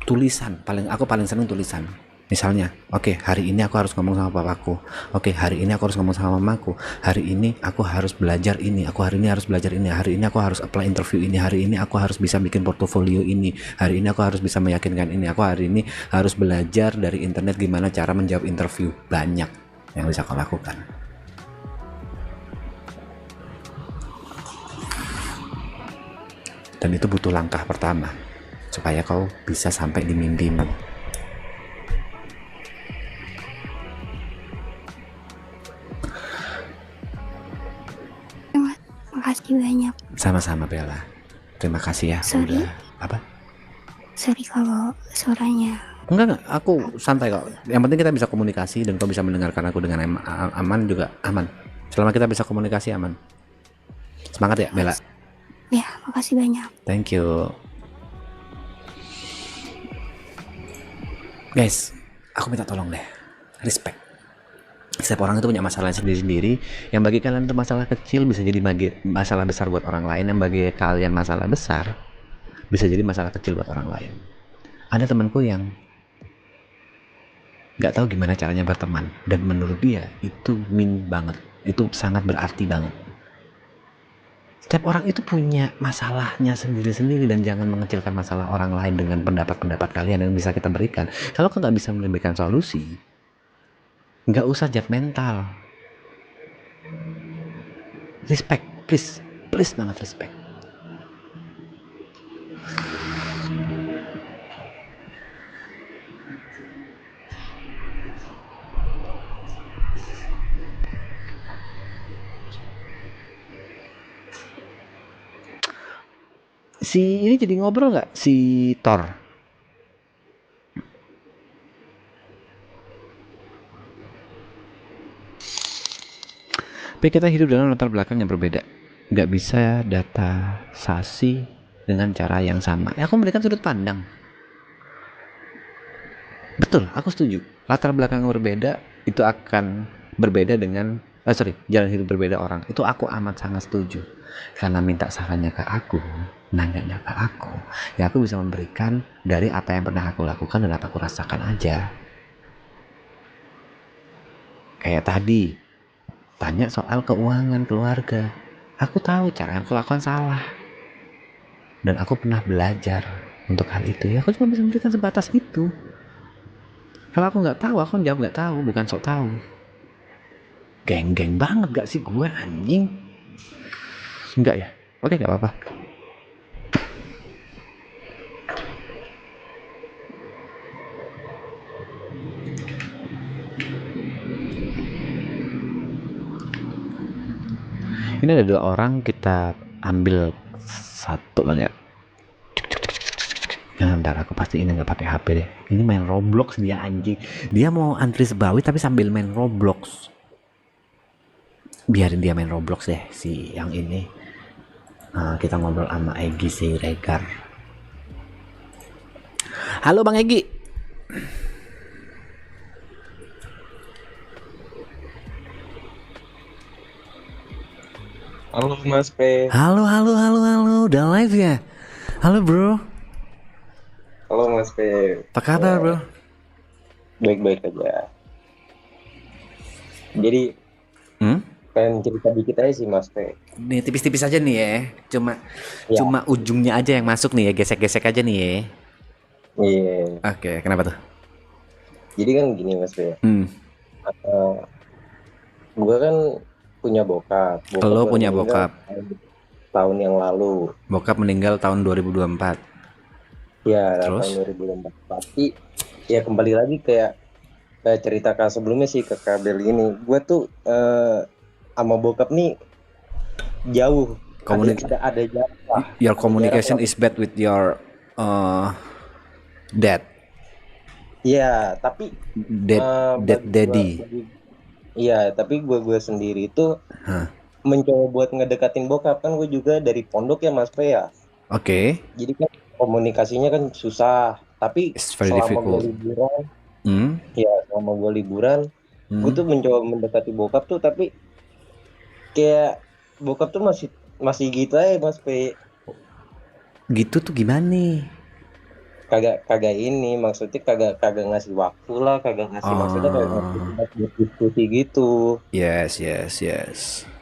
[SPEAKER 1] tulisan. Aku paling seneng tulisan. Misalnya, oke, hari ini aku harus ngomong sama papaku. Oke, hari ini aku harus ngomong sama mamaku. Hari ini aku harus belajar ini. Hari ini aku harus apply interview ini. Hari ini aku harus bisa bikin portofolio ini. Hari ini aku harus bisa meyakinkan ini. Aku hari ini harus belajar dari internet gimana cara menjawab interview. Banyak yang bisa kau lakukan. Dan itu butuh langkah pertama supaya kau bisa sampai di mimpimu.
[SPEAKER 3] Makasih banyak.
[SPEAKER 1] Sama-sama Bella. Terima kasih ya.
[SPEAKER 3] Sorry.
[SPEAKER 1] Udah apa?
[SPEAKER 3] Sorry kalau suaranya.
[SPEAKER 1] Enggak, aku santai kok. Yang penting kita bisa komunikasi dan kau bisa mendengarkan aku dengan aman juga aman. Selama kita bisa komunikasi aman. Semangat ya Bella.
[SPEAKER 3] Ya, makasih banyak.
[SPEAKER 1] Thank you. Guys, aku minta tolong deh. Respect. Setiap orang itu punya masalah sendiri-sendiri. Yang bagi kalian itu masalah kecil bisa jadi masalah besar buat orang lain. Yang bagi kalian masalah besar bisa jadi masalah kecil buat orang lain. Ada temanku yang gak tahu gimana caranya berteman, dan menurut dia itu banget. Itu sangat berarti banget. Setiap orang itu punya masalahnya sendiri-sendiri, dan jangan mengecilkan masalah orang lain dengan pendapat-pendapat kalian yang bisa kita berikan. Kalau kau gak bisa memberikan solusi, nggak usah judgmental. Respect, please banget respect. Si ini jadi ngobrol nggak si Thor? Tapi kita hidup dalam latar belakang yang berbeda. Nggak bisa data sasi dengan cara yang sama. Aku memberikan sudut pandang. Betul, aku setuju. Latar belakang yang berbeda itu akan berbeda dengan jalan hidup berbeda orang. Itu aku amat sangat setuju. Karena minta sarannya ke aku, nanyanya ke aku, ya aku bisa memberikan dari apa yang pernah aku lakukan dan apa aku rasakan aja. Kayak tadi, tanya soal keuangan keluarga. Aku tahu cara yang aku lakukan salah. Dan aku pernah belajar untuk hal itu. Ya aku cuma bisa memberikan sebatas itu. Kalau aku nggak tahu, aku jawab nggak tahu, bukan sok tahu. Geng-geng banget gak sih gue, anjing? Enggak ya? Oke, nggak apa-apa. Ini ada 2 orang, kita ambil satu kan ya. Nah, bentar, aku pasti ini nggak pakai HP deh. Ini main Roblox dia, anjing. Dia mau antri sebawi tapi sambil main Roblox. Biarin dia main Roblox deh si yang ini. Kita ngobrol sama Egi Siregar. Halo Bang Egi.
[SPEAKER 4] Halo Mas P.
[SPEAKER 1] Halo. Udah live ya? Halo bro.
[SPEAKER 4] Halo Mas P.
[SPEAKER 1] Apa kabar bro?
[SPEAKER 4] Baik-baik aja. Jadi pengen cerita dikit aja sih Mas P.
[SPEAKER 1] Nih tipis-tipis aja nih ya. Cuma ujungnya aja yang masuk nih ya, gesek-gesek aja nih ya.
[SPEAKER 4] Iya.
[SPEAKER 1] Oke, kenapa tuh?
[SPEAKER 4] Jadi kan gini Mas P. Gue kan punya bokap.
[SPEAKER 1] Lo punya bokap?
[SPEAKER 4] Tahun yang lalu.
[SPEAKER 1] Bokap meninggal tahun 2024.
[SPEAKER 4] Ya,
[SPEAKER 1] Terus?
[SPEAKER 4] tahun 2024. Tapi ya kembali lagi kayak cerita Kak sebelumnya sih ke kabel ini. Gue tuh sama bokap nih jauh. Ada jarak.
[SPEAKER 1] Your communication is bad with your dad.
[SPEAKER 4] Iya, tapi
[SPEAKER 1] daddy.
[SPEAKER 4] Iya, tapi gue sendiri tuh mencoba buat ngedekatin bokap. Kan gue juga dari pondok ya Mas Pe ya.
[SPEAKER 1] Oke.
[SPEAKER 4] Jadi kan komunikasinya kan susah. Tapi
[SPEAKER 1] It's very
[SPEAKER 4] selama
[SPEAKER 1] difficult.
[SPEAKER 4] gue liburan, selama gue liburan, gue tuh mencoba mendekati bokap tuh, tapi kayak bokap tuh masih gitu aja Mas Pe.
[SPEAKER 1] Gitu tuh gimana nih?
[SPEAKER 4] Kagak ini, maksudnya kagak ngasih waktu lah, kagak ngasih maksudnya kayak ngasih diskusi gitu.
[SPEAKER 1] Yes.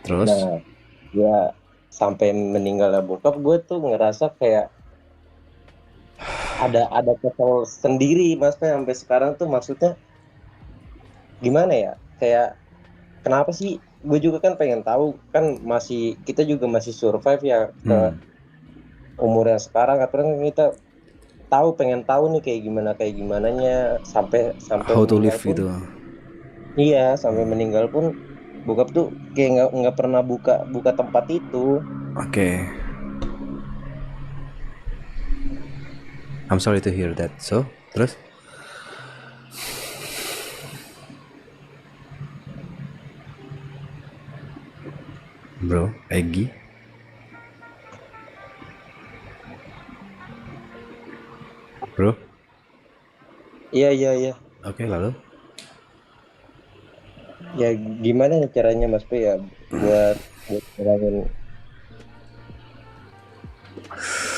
[SPEAKER 1] Terus?
[SPEAKER 4] Nah, ya sampai meninggalnya bokap, gue tuh ngerasa kayak ada kesel sendiri Mas Pe sampai sekarang tuh. Maksudnya gimana ya? Kayak kenapa sih? Gue juga kan pengen tahu, kan kita juga masih survive ya ke umur yang sekarang. Kadang kita pengen tahu nih kayak gimananya sampai
[SPEAKER 1] how to live gitu.
[SPEAKER 4] Iya, sampai meninggal pun bokap tuh kayak nggak pernah buka tempat itu.
[SPEAKER 1] Oke. I'm sorry to hear that. So, terus? Bro, Egi. Bro.
[SPEAKER 4] Iya.
[SPEAKER 1] Oke, lalu?
[SPEAKER 4] Ya gimana caranya Mas P ya buat ngurangin,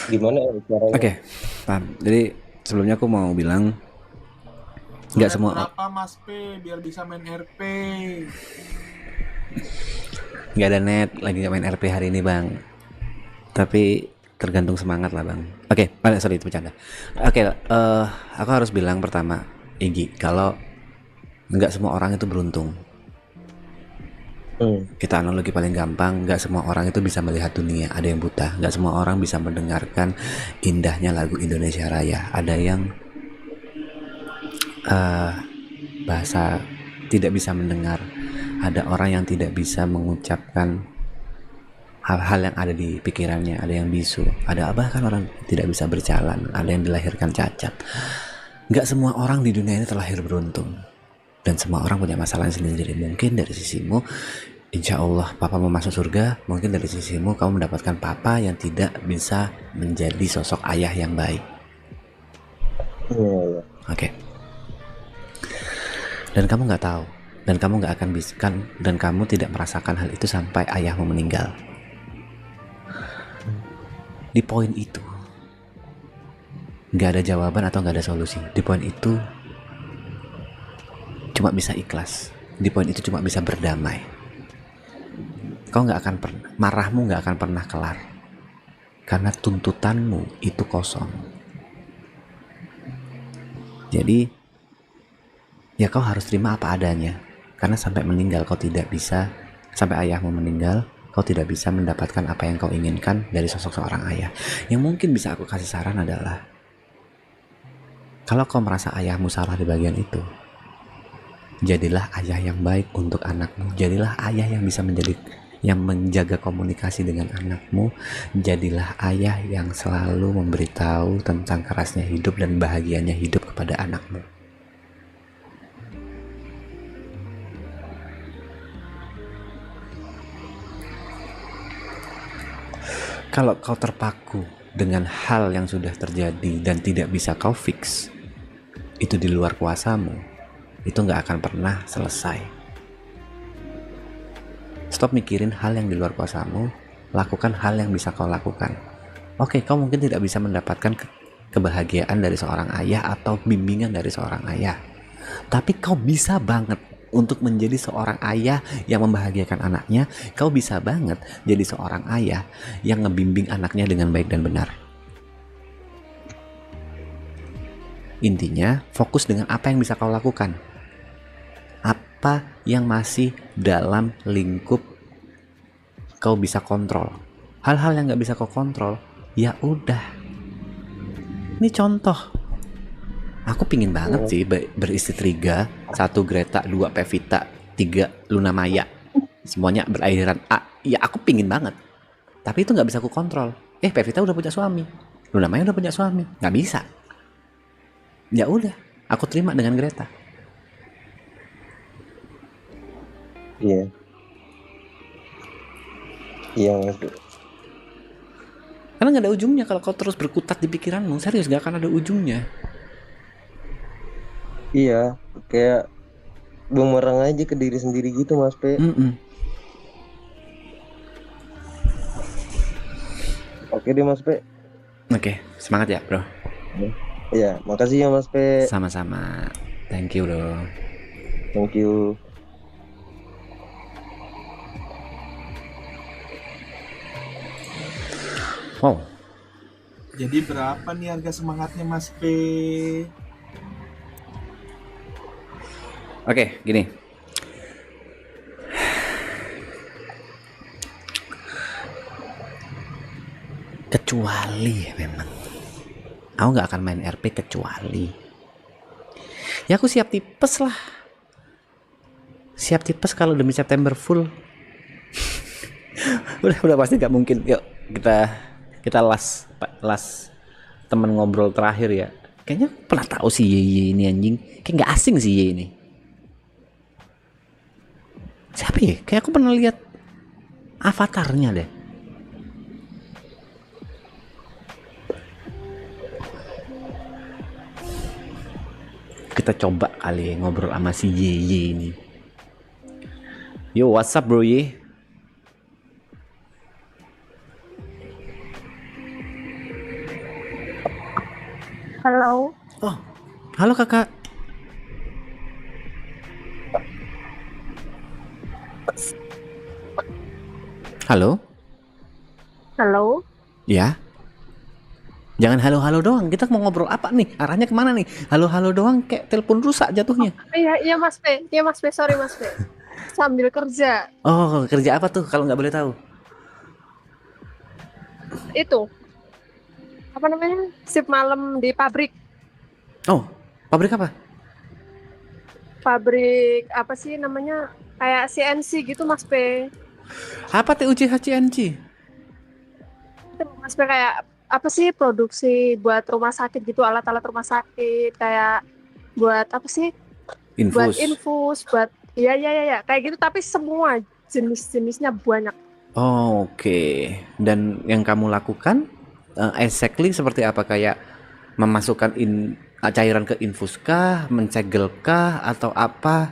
[SPEAKER 4] gimana ya caranya?
[SPEAKER 1] Oke, paham. Jadi sebelumnya aku mau bilang nggak semua.
[SPEAKER 5] Berapa Mas P biar bisa main RP?
[SPEAKER 1] Nggak ada net, lagi nggak main RP hari ini bang. Tapi tergantung semangat lah bang. Oke, sorry itu bercanda. Oke, aku harus bilang pertama, Igi, kalau nggak semua orang itu beruntung. Kita analogi paling gampang, nggak semua orang itu bisa melihat dunia, ada yang buta. Nggak semua orang bisa mendengarkan indahnya lagu Indonesia Raya. Ada yang bahasa tidak bisa mendengar. Ada orang yang tidak bisa mengucapkan hal-hal yang ada di pikirannya. Ada yang bisu. Ada bahkan orang tidak bisa berjalan. Ada yang dilahirkan cacat. Nggak semua orang di dunia ini terlahir beruntung. Dan semua orang punya masalah sendiri. Mungkin dari sisimu, insya Allah papa mau masuk surga. Mungkin dari sisimu kamu mendapatkan papa yang tidak bisa menjadi sosok ayah yang baik. Oke. Dan kamu nggak tahu, dan kamu nggak akan bisa, dan kamu tidak merasakan hal itu sampai ayahmu meninggal. Di poin itu nggak ada jawaban atau nggak ada solusi. Di poin itu cuma bisa ikhlas. Di poin itu cuma bisa berdamai. Kau nggak akan pernah, marahmu nggak akan pernah kelar, karena tuntutanmu itu kosong. Jadi ya kau harus terima apa adanya, karena sampai meninggal kau tidak bisa, sampai ayahmu meninggal kau tidak bisa mendapatkan apa yang kau inginkan dari sosok seorang ayah. Yang mungkin bisa aku kasih saran adalah, kalau kau merasa ayahmu salah di bagian itu, jadilah ayah yang baik untuk anakmu. Jadilah ayah yang bisa menjaga komunikasi dengan anakmu. Jadilah ayah yang selalu memberitahu tentang kerasnya hidup dan bahagianya hidup kepada anakmu. Kalau kau terpaku dengan hal yang sudah terjadi dan tidak bisa kau fix, itu di luar kuasamu, itu gak akan pernah selesai. Stop mikirin hal yang di luar kuasamu, lakukan hal yang bisa kau lakukan. Oke, kau mungkin tidak bisa mendapatkan kebahagiaan dari seorang ayah atau bimbingan dari seorang ayah, tapi kau bisa banget untuk menjadi seorang ayah yang membahagiakan anaknya. Kau bisa banget jadi seorang ayah yang ngebimbing anaknya dengan baik dan benar. Intinya, fokus dengan apa yang bisa kau lakukan. Apa yang masih dalam lingkup kau bisa kontrol. Hal-hal yang gak bisa kau kontrol, ya udah. Ini contoh. Aku pingin banget sih beristri 3, 1 Greta, 2 Pevita, 3 Luna Maya. Semuanya berakhiran A. Ya aku pingin banget. Tapi itu gak bisa aku kontrol. Pevita udah punya suami, Luna Maya udah punya suami. Gak bisa. Ya udah, aku terima dengan Greta.
[SPEAKER 4] Iya. Iya Mas.
[SPEAKER 1] Karena gak ada ujungnya kalau kau terus berkutat di pikiranmu. Serius, gak akan ada ujungnya.
[SPEAKER 4] Iya, kayak bumerang aja ke diri sendiri gitu Mas P. Oke deh Mas P.
[SPEAKER 1] Oke, semangat ya bro.
[SPEAKER 4] Iya, makasih ya Mas P.
[SPEAKER 1] Sama-sama. Thank you bro.
[SPEAKER 4] Thank you.
[SPEAKER 1] Wow.
[SPEAKER 5] Jadi berapa nih harga semangatnya Mas P?
[SPEAKER 1] Oke, gini. Kecuali memang aku gak akan main RP kecuali ya aku siap tipes lah. Siap tipes kalau demi September full. udah pasti gak mungkin. Yuk kita last temen ngobrol terakhir ya. Kayaknya pernah tahu si Ye ini anjing. Kayak gak asing si Ye ini. Siapa ya? Kayak aku pernah lihat avatarnya deh. Kita coba kali ngobrol sama si Ye ini. Yo, what's up bro Ye?
[SPEAKER 3] Halo.
[SPEAKER 1] Oh, halo kakak. Halo?
[SPEAKER 3] Halo.
[SPEAKER 1] Ya? Jangan halo-halo doang. Kita mau ngobrol apa nih? Arahnya kemana nih? Halo-halo doang kayak telepon rusak jatuhnya.
[SPEAKER 6] Iya Mas P. Iya Mas P, sorry Mas P. Sambil kerja.
[SPEAKER 1] Oh, kerja apa tuh kalau nggak boleh tahu?
[SPEAKER 6] Itu. Apa namanya? Shift malam di pabrik.
[SPEAKER 1] Oh, pabrik apa?
[SPEAKER 6] Pabrik apa sih namanya? Kayak CNC gitu Mas P.
[SPEAKER 1] Apa TUC HCNC?
[SPEAKER 6] Itu Mas P kayak apa sih produksi buat rumah sakit gitu, alat-alat rumah sakit kayak buat apa sih? Buat
[SPEAKER 1] Infus.
[SPEAKER 6] infus, buat ya kayak gitu tapi semua jenis-jenisnya banyak.
[SPEAKER 1] Oh, oke. Dan yang kamu lakukan exactly seperti apa? Kayak memasukkan cairan ke infus kah, mencegel kah, atau apa?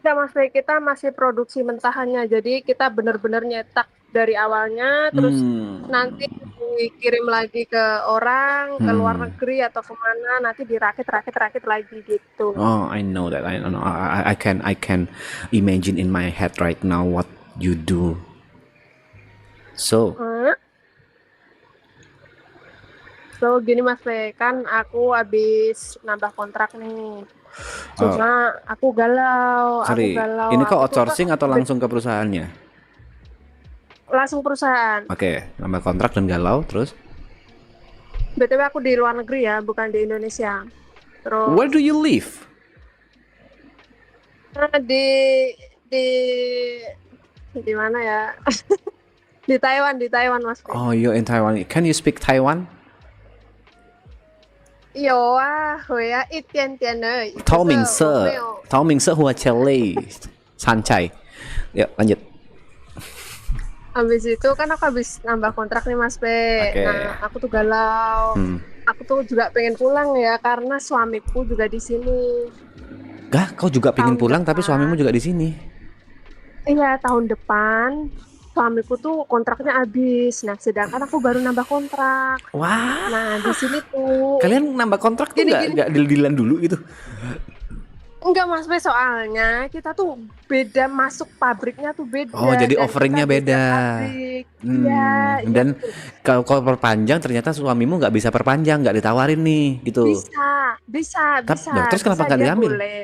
[SPEAKER 6] Enggak Mas P, kita masih produksi mentahannya. Jadi kita benar-benar nyetak dari awalnya terus nanti dikirim lagi ke orang, ke luar negeri atau kemana, nanti dirakit lagi gitu.
[SPEAKER 1] Oh, I know that. I know. I can imagine in my head right now what you do. So,
[SPEAKER 6] So gini Mas Pe, kan aku habis nambah kontrak nih. Cuma aku galau.
[SPEAKER 1] sorry. Ini kok outsourcing atau langsung ke perusahaannya?
[SPEAKER 6] Langsung perusahaan.
[SPEAKER 1] Oke, nambah kontrak dan galau, terus?
[SPEAKER 6] BTW aku di luar negeri ya, bukan di Indonesia. Terus
[SPEAKER 1] Where do you live?
[SPEAKER 6] di mana ya? Di Taiwan Mas Pe.
[SPEAKER 1] Oh, you're in Taiwan. Can you speak Taiwan?
[SPEAKER 6] Yo啊，会啊，一点点而已。
[SPEAKER 1] 透明
[SPEAKER 6] 可是我没
[SPEAKER 1] 色
[SPEAKER 6] 有，
[SPEAKER 1] 透明色或Chile santai. Yuk, lanjut.
[SPEAKER 6] Habis itu kan aku habis nambah kontrak nih Mas P.
[SPEAKER 1] Oke.
[SPEAKER 6] Nah, aku tuh galau. Aku tuh juga pengen pulang ya karena suamiku juga di sini.
[SPEAKER 1] Gah, kau juga pengen
[SPEAKER 6] Tahun
[SPEAKER 1] pulang tapi
[SPEAKER 6] depan.
[SPEAKER 1] suamimu juga di sini.
[SPEAKER 6] Iya, tahun depan suamiku tuh kontraknya habis. Nah, sedangkan aku baru nambah kontrak.
[SPEAKER 1] Wah,
[SPEAKER 6] Nah, di sini tuh
[SPEAKER 1] kalian nambah kontrak tuh
[SPEAKER 6] Gini.
[SPEAKER 1] nggak deal-dealan dulu gitu?
[SPEAKER 6] enggak Mas P, soalnya kita tuh beda masuk pabriknya tuh beda.
[SPEAKER 1] Oh, jadi
[SPEAKER 6] dan
[SPEAKER 1] offeringnya
[SPEAKER 6] kita
[SPEAKER 1] beda.
[SPEAKER 6] pabrik. Iya,
[SPEAKER 1] Dan kalau kau perpanjang ternyata suamimu nggak bisa perpanjang, nggak ditawarin nih gitu.
[SPEAKER 6] bisa.
[SPEAKER 1] Nah, terus kenapa
[SPEAKER 6] Bisa,
[SPEAKER 1] nggak
[SPEAKER 6] dia
[SPEAKER 1] diambil?
[SPEAKER 6] boleh.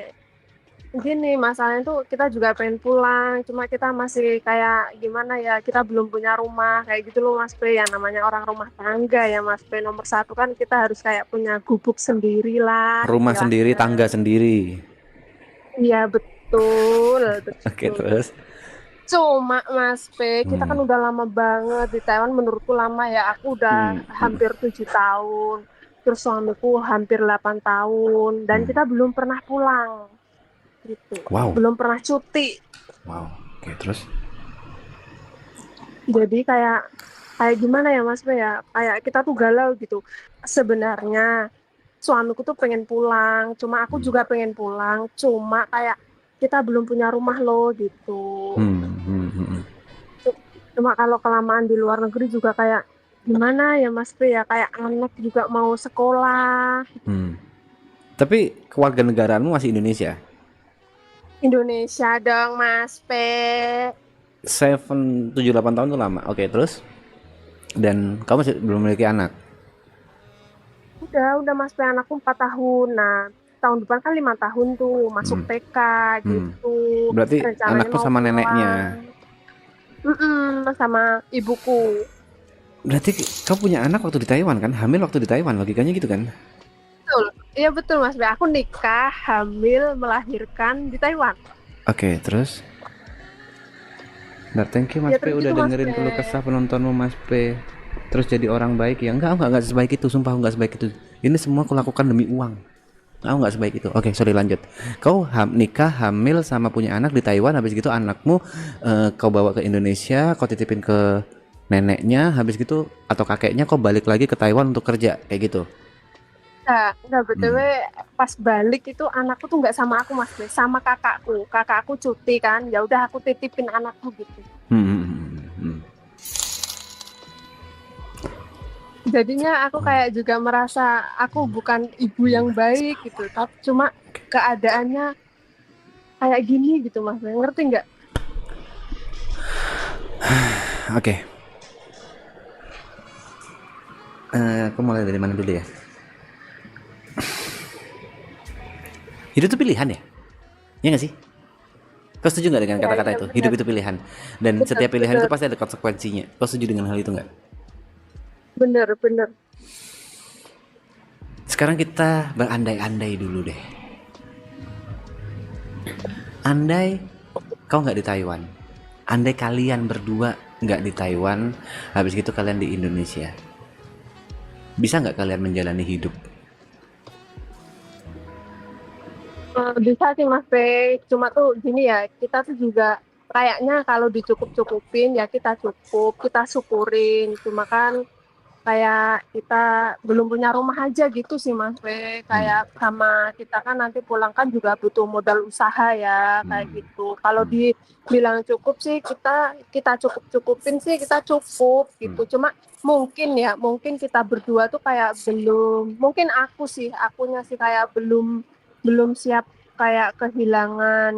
[SPEAKER 6] Gini, masalahnya tuh kita juga pengen pulang, cuma kita masih kayak gimana ya, kita belum punya rumah kayak gitu loh Mas P, yang namanya orang rumah tangga ya Mas P. Nomor satu kan kita harus kayak punya gubuk sendiri lah.
[SPEAKER 1] Rumah
[SPEAKER 6] istilahnya.
[SPEAKER 1] sendiri, tangga sendiri.
[SPEAKER 6] Iya betul.
[SPEAKER 1] Oke, terus?
[SPEAKER 6] Cuma Mas P, kita kan udah lama banget di Taiwan, menurutku lama ya. Aku udah hampir 7 tahun, terus suamiku hampir 8 tahun, dan kita belum pernah pulang. Gitu.
[SPEAKER 1] Wow.
[SPEAKER 6] Belum pernah cuti.
[SPEAKER 1] Wow. Oke, terus?
[SPEAKER 6] Jadi kayak gimana ya Mas P ya? Kayak kita tuh galau gitu. Sebenarnya suamiku tuh pengen pulang, cuma aku juga pengen pulang, cuma kayak kita belum punya rumah loh gitu. Cuma kalau kelamaan di luar negeri juga kayak gimana ya Mas P ya, kayak anak juga mau sekolah.
[SPEAKER 1] Tapi kewarganegaraanmu masih Indonesia?
[SPEAKER 6] Indonesia dong Mas P.
[SPEAKER 1] 7-8 tahun tuh lama. Oke, terus? Dan kamu masih belum memiliki anak?
[SPEAKER 6] Udah Mas P, anakku 4 tahun. Nah, tahun depan kan 5 tahun tuh masuk TK gitu.
[SPEAKER 1] Berarti
[SPEAKER 6] Rencananya
[SPEAKER 1] anakku
[SPEAKER 6] mau
[SPEAKER 1] sama
[SPEAKER 6] pulang.
[SPEAKER 1] neneknya.
[SPEAKER 6] Sama ibuku.
[SPEAKER 1] Berarti kau punya anak waktu di Taiwan kan? Hamil waktu di Taiwan, logikanya gitu kan?
[SPEAKER 6] Betul. Iya betul Mas B. Aku nikah, hamil, melahirkan di Taiwan.
[SPEAKER 1] Oke, terus? Nah, thank you Mas
[SPEAKER 6] Ya,
[SPEAKER 1] P
[SPEAKER 6] terus
[SPEAKER 1] udah
[SPEAKER 6] gitu, Mas
[SPEAKER 1] dengerin
[SPEAKER 6] P.
[SPEAKER 1] keluh kesah penontonmu Mas P. Terus jadi orang baik ya? Enggak sebaik itu, sumpah aku enggak sebaik itu. Ini semua aku lakukan demi uang. Aku enggak sebaik itu. Oke, sorry, lanjut. Kau nikah, hamil sama punya anak di Taiwan, habis gitu anakmu kau bawa ke Indonesia, kau titipin ke neneknya, habis gitu atau kakeknya kau balik lagi ke Taiwan untuk kerja kayak gitu.
[SPEAKER 6] Enggak BTW pas balik itu anakku tuh nggak sama aku Mas B, sama kakakku. Kakakku cuti kan, ya udah aku titipin anakku gitu. Jadinya aku kayak juga merasa aku bukan ibu yang baik gitu, tapi cuma keadaannya kayak gini gitu Mas B, ngerti nggak?
[SPEAKER 1] Oke. Aku mulai dari mana dulu ya? Hidup itu pilihan ya? Ya nggak sih? Kau setuju nggak dengan
[SPEAKER 6] Ya,
[SPEAKER 1] kata-kata
[SPEAKER 6] iya,
[SPEAKER 1] itu?
[SPEAKER 6] benar.
[SPEAKER 1] Hidup itu pilihan. Dan
[SPEAKER 6] Benar,
[SPEAKER 1] setiap pilihan
[SPEAKER 6] benar.
[SPEAKER 1] itu pasti ada konsekuensinya. Kau setuju dengan hal itu nggak?
[SPEAKER 6] Bener.
[SPEAKER 1] Sekarang kita berandai-andai dulu deh. Andai kau nggak di Taiwan. Andai kalian berdua nggak di Taiwan, habis itu kalian di Indonesia. Bisa nggak kalian menjalani hidup?
[SPEAKER 6] Bisa sih Mas Bey, cuma tuh gini ya, kita tuh juga kayaknya kalau dicukup-cukupin ya kita cukup, kita syukurin. Cuma kan kayak kita belum punya rumah aja gitu sih Mas Bey. Kayak sama kita kan nanti pulang kan juga butuh modal usaha ya kayak gitu. Kalau dibilang cukup sih kita cukup-cukupin sih kita cukup gitu. Cuma mungkin kita berdua tuh kayak belum, mungkin akunya sih kayak belum siap kayak kehilangan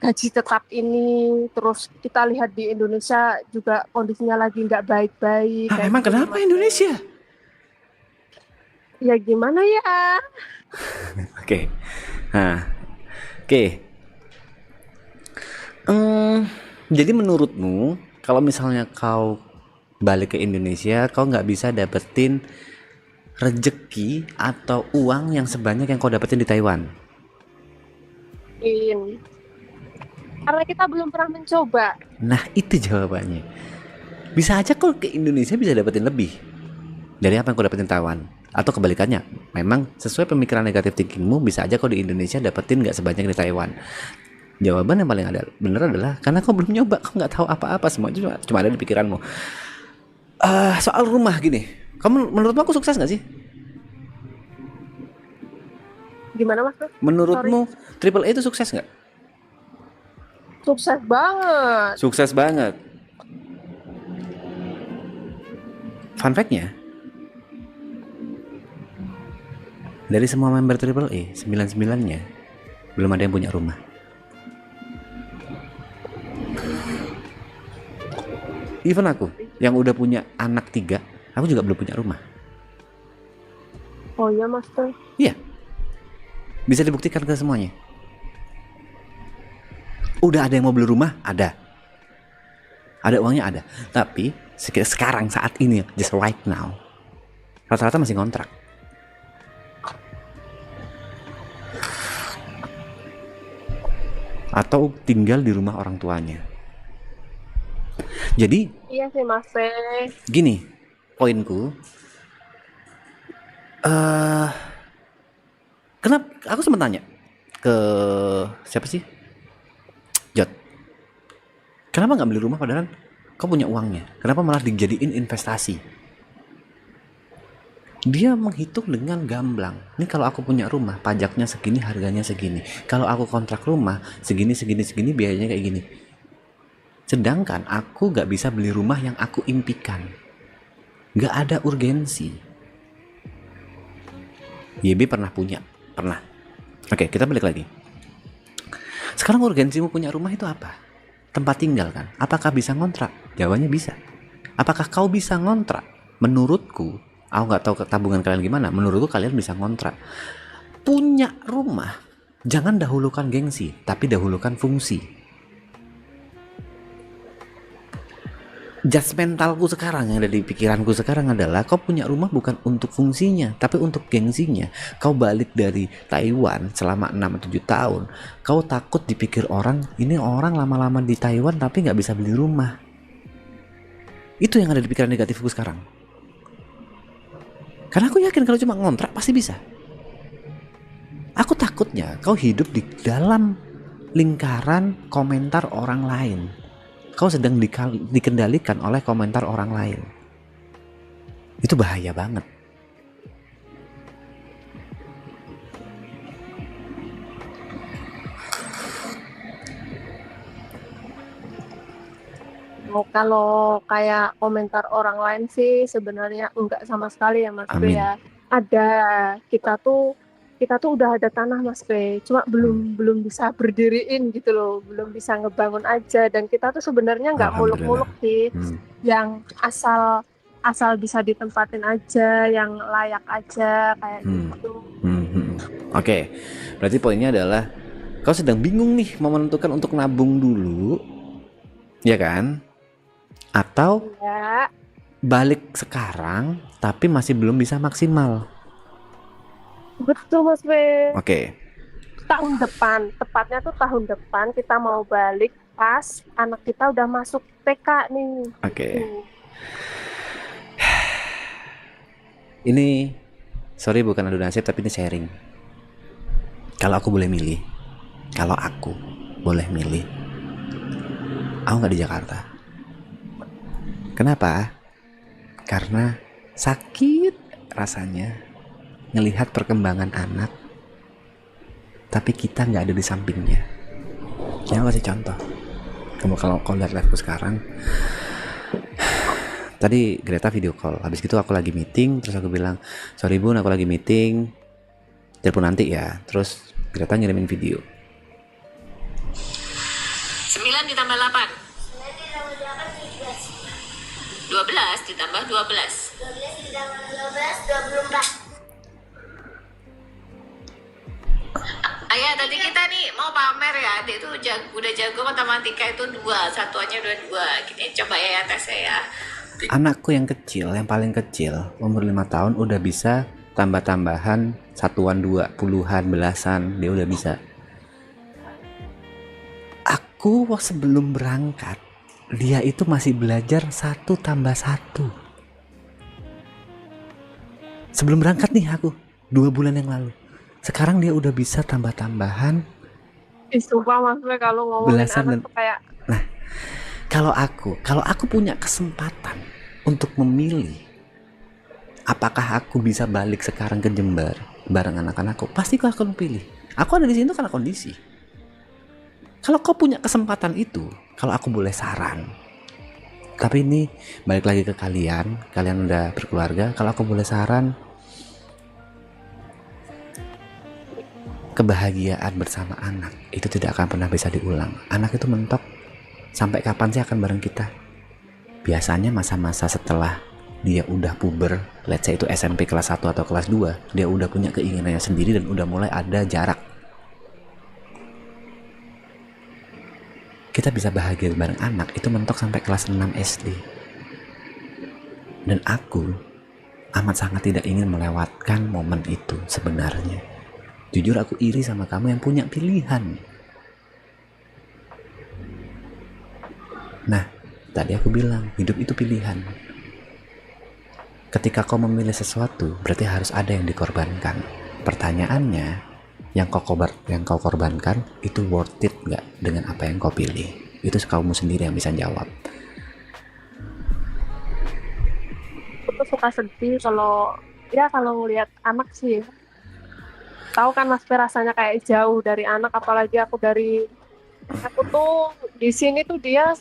[SPEAKER 6] gaji tetap ini. Terus kita lihat di Indonesia juga kondisinya lagi nggak baik-baik kayak
[SPEAKER 1] Emang
[SPEAKER 6] gitu loh,
[SPEAKER 1] kenapa
[SPEAKER 6] Mas.
[SPEAKER 1] Indonesia?
[SPEAKER 6] Ya gimana ya?
[SPEAKER 1] Oke. Nah, oke. Jadi menurutmu, kalau misalnya kau balik ke Indonesia, kau nggak bisa dapetin rejeki atau uang yang sebanyak yang kau dapetin di Taiwan?
[SPEAKER 6] Karena kita belum pernah mencoba.
[SPEAKER 1] Nah, itu jawabannya. Bisa aja kau ke Indonesia bisa dapetin lebih dari apa yang kau dapetin Taiwan. Atau kebalikannya, memang sesuai pemikiran negatif thinkingmu, bisa aja kau di Indonesia dapetin nggak sebanyak di Taiwan. Jawaban yang paling benar adalah karena kau belum nyoba, kau nggak tahu apa-apa, semua cuma ada di pikiranmu. Soal rumah gini, kamu menurutmu aku sukses nggak sih?
[SPEAKER 6] Gimana Mas?
[SPEAKER 1] Menurutmu Triple A itu sukses nggak?
[SPEAKER 6] Sukses banget.
[SPEAKER 1] Sukses banget. Fun fact-nya, dari semua member Triple A, 99-nya belum ada yang punya rumah. Even aku yang udah punya anak 3, aku juga belum punya rumah.
[SPEAKER 6] Oh iya Mas.
[SPEAKER 1] Iya, bisa dibuktikan ke semuanya. Udah ada yang mau beli rumah? Ada uangnya? Ada. Tapi sekarang saat ini, just right now, rata-rata masih ngontrak. Atau tinggal di rumah orang tuanya. Jadi
[SPEAKER 6] Iya sih Mas.
[SPEAKER 1] gini, poinku, kenapa aku sempat tanya ke siapa sih, Jod, kenapa nggak beli rumah padahal kau punya uangnya, kenapa malah dijadiin investasi? Dia menghitung dengan gamblang. Ini kalau aku punya rumah, pajaknya segini, harganya segini. Kalau aku kontrak rumah, segini, biayanya kayak gini. Sedangkan aku gak bisa beli rumah yang aku impikan. Gak ada urgensi. YB pernah punya. Pernah. Oke, kita balik lagi. Sekarang urgensimu punya rumah itu apa? Tempat tinggal kan? Apakah bisa ngontrak? Jawabannya bisa. Apakah kau bisa ngontrak? Menurutku, aku gak tahu tabungan kalian gimana. Menurutku kalian bisa ngontrak. Punya rumah, jangan dahulukan gengsi, tapi dahulukan fungsi. Judgmentalku sekarang, yang ada di pikiranku sekarang adalah kau punya rumah bukan untuk fungsinya, tapi untuk gengsinya. Kau balik dari Taiwan selama 6-7 tahun, kau takut dipikir orang, ini orang lama-lama di Taiwan tapi gak bisa beli rumah. Itu yang ada di pikiran negatifku sekarang. Karena aku yakin kalau cuma ngontrak pasti bisa. Aku takutnya kau hidup di dalam lingkaran komentar orang lain. Kau sedang dikendalikan oleh komentar orang lain. Itu bahaya banget.
[SPEAKER 6] Kalau kayak komentar orang lain sih sebenarnya enggak sama sekali ya Mas Be ya. Ada, kita tuh udah ada tanah Mas Be, cuma belum bisa berdiriin gitu loh, belum bisa ngebangun aja. Dan kita tuh sebenarnya nggak muluk-muluk sih, yang asal asal bisa ditempatin aja, yang layak aja kayak gitu.
[SPEAKER 1] Oke, berarti poinnya adalah kau sedang bingung nih mau menentukan untuk nabung dulu, ya kan? Atau
[SPEAKER 6] Ya,
[SPEAKER 1] balik sekarang tapi masih belum bisa maksimal.
[SPEAKER 6] betul Mas Fe.
[SPEAKER 1] Oke.
[SPEAKER 6] Tahun depan, tepatnya tuh tahun depan kita mau balik pas anak kita udah masuk TK nih.
[SPEAKER 1] Oke.
[SPEAKER 6] Tuh.
[SPEAKER 1] Ini sorry bukan adu nasib tapi ini sharing. Kalau aku boleh milih, aku nggak di Jakarta. Kenapa? Karena sakit rasanya ngelihat perkembangan anak tapi kita nggak ada di sampingnya. Ya aku kasih contoh. Kalau kau lihat liveku sekarang, tadi Greta video call, habis itu aku lagi meeting, terus aku bilang, sorry bun aku lagi meeting, telepon nanti ya. Terus Greta ngirimin video
[SPEAKER 7] 9 ditambah 8 12 ditambah 12
[SPEAKER 8] ditambah 12, 24.
[SPEAKER 7] Ayah tadi kita nih mau pamer ya, dia tuh udah jago matematika itu 2, satuannya udah 2. Gini coba ya tes ya.
[SPEAKER 1] Anakku yang kecil, yang paling kecil, umur 5 tahun udah bisa tambah-tambahan satuan 2, puluhan, belasan, dia udah bisa. Aku sebelum berangkat, dia itu masih belajar 1 tambah 1. Sebelum berangkat nih aku, 2 bulan yang lalu. Sekarang dia udah bisa tambah-tambahan.
[SPEAKER 6] Sumpah Mas Fe kalau ngomongin anak tuh kayak.
[SPEAKER 1] Nah, kalau aku punya kesempatan untuk memilih apakah aku bisa balik sekarang ke Jember bareng anak-anakku, pasti aku akan pilih. Aku ada di sini karena kondisi. Kalau kau punya kesempatan itu, kalau aku boleh saran, tapi ini balik lagi ke kalian udah berkeluarga, kalau aku boleh saran, kebahagiaan bersama anak itu tidak akan pernah bisa diulang. Anak itu mentok sampai kapan sih akan bareng kita? Biasanya masa-masa setelah dia udah puber, let's say itu SMP kelas 1 atau kelas 2, dia udah punya keinginannya sendiri dan udah mulai ada jarak. Kita bisa bahagia bareng anak itu mentok sampai kelas 6 SD. Dan aku amat sangat tidak ingin melewatkan momen itu sebenarnya. Jujur aku iri sama kamu yang punya pilihan. Nah, tadi aku bilang hidup itu pilihan. Ketika kau memilih sesuatu, berarti harus ada yang dikorbankan. Pertanyaannya, yang kau korbankan itu worth it nggak dengan apa yang kau pilih? Itu kamu sendiri yang bisa jawab.
[SPEAKER 6] Aku tuh suka sedih kalau ngelihat anak sih. Tahu kan Mas Fe rasanya kayak jauh dari anak, apalagi aku tuh di sini tuh dia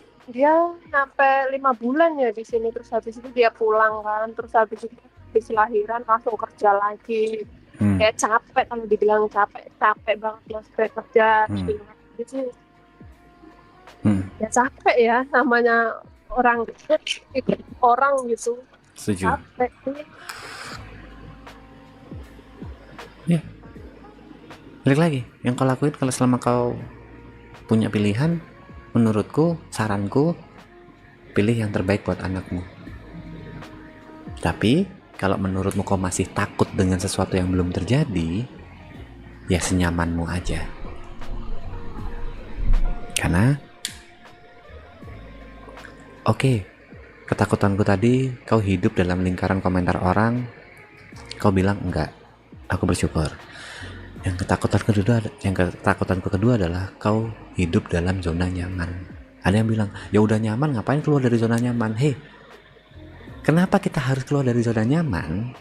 [SPEAKER 6] sampai 5 bulan ya di sini, terus habis itu dia pulang kan, terus habis itu habis lahiran langsung kerja lagi. Kayak capek, kalau dibilang capek banget Mas Fe kerja gitu. Ya capek ya, namanya orang gitu.
[SPEAKER 1] Setuju.
[SPEAKER 6] Capek sih.
[SPEAKER 1] Ya. Balik lagi, yang kau lakuin kalau selama kau punya pilihan, menurutku, saranku, pilih yang terbaik buat anakmu. Tapi, kalau menurutmu kau masih takut dengan sesuatu yang belum terjadi, ya senyamanmu aja. Karena, oke, ketakutanku tadi, kau hidup dalam lingkaran komentar orang, kau bilang enggak, aku bersyukur. Yang ketakutanku kedua adalah kau hidup dalam zona nyaman. Ada yang bilang, ya udah nyaman, ngapain keluar dari zona nyaman? Hei, kenapa kita harus keluar dari zona nyaman?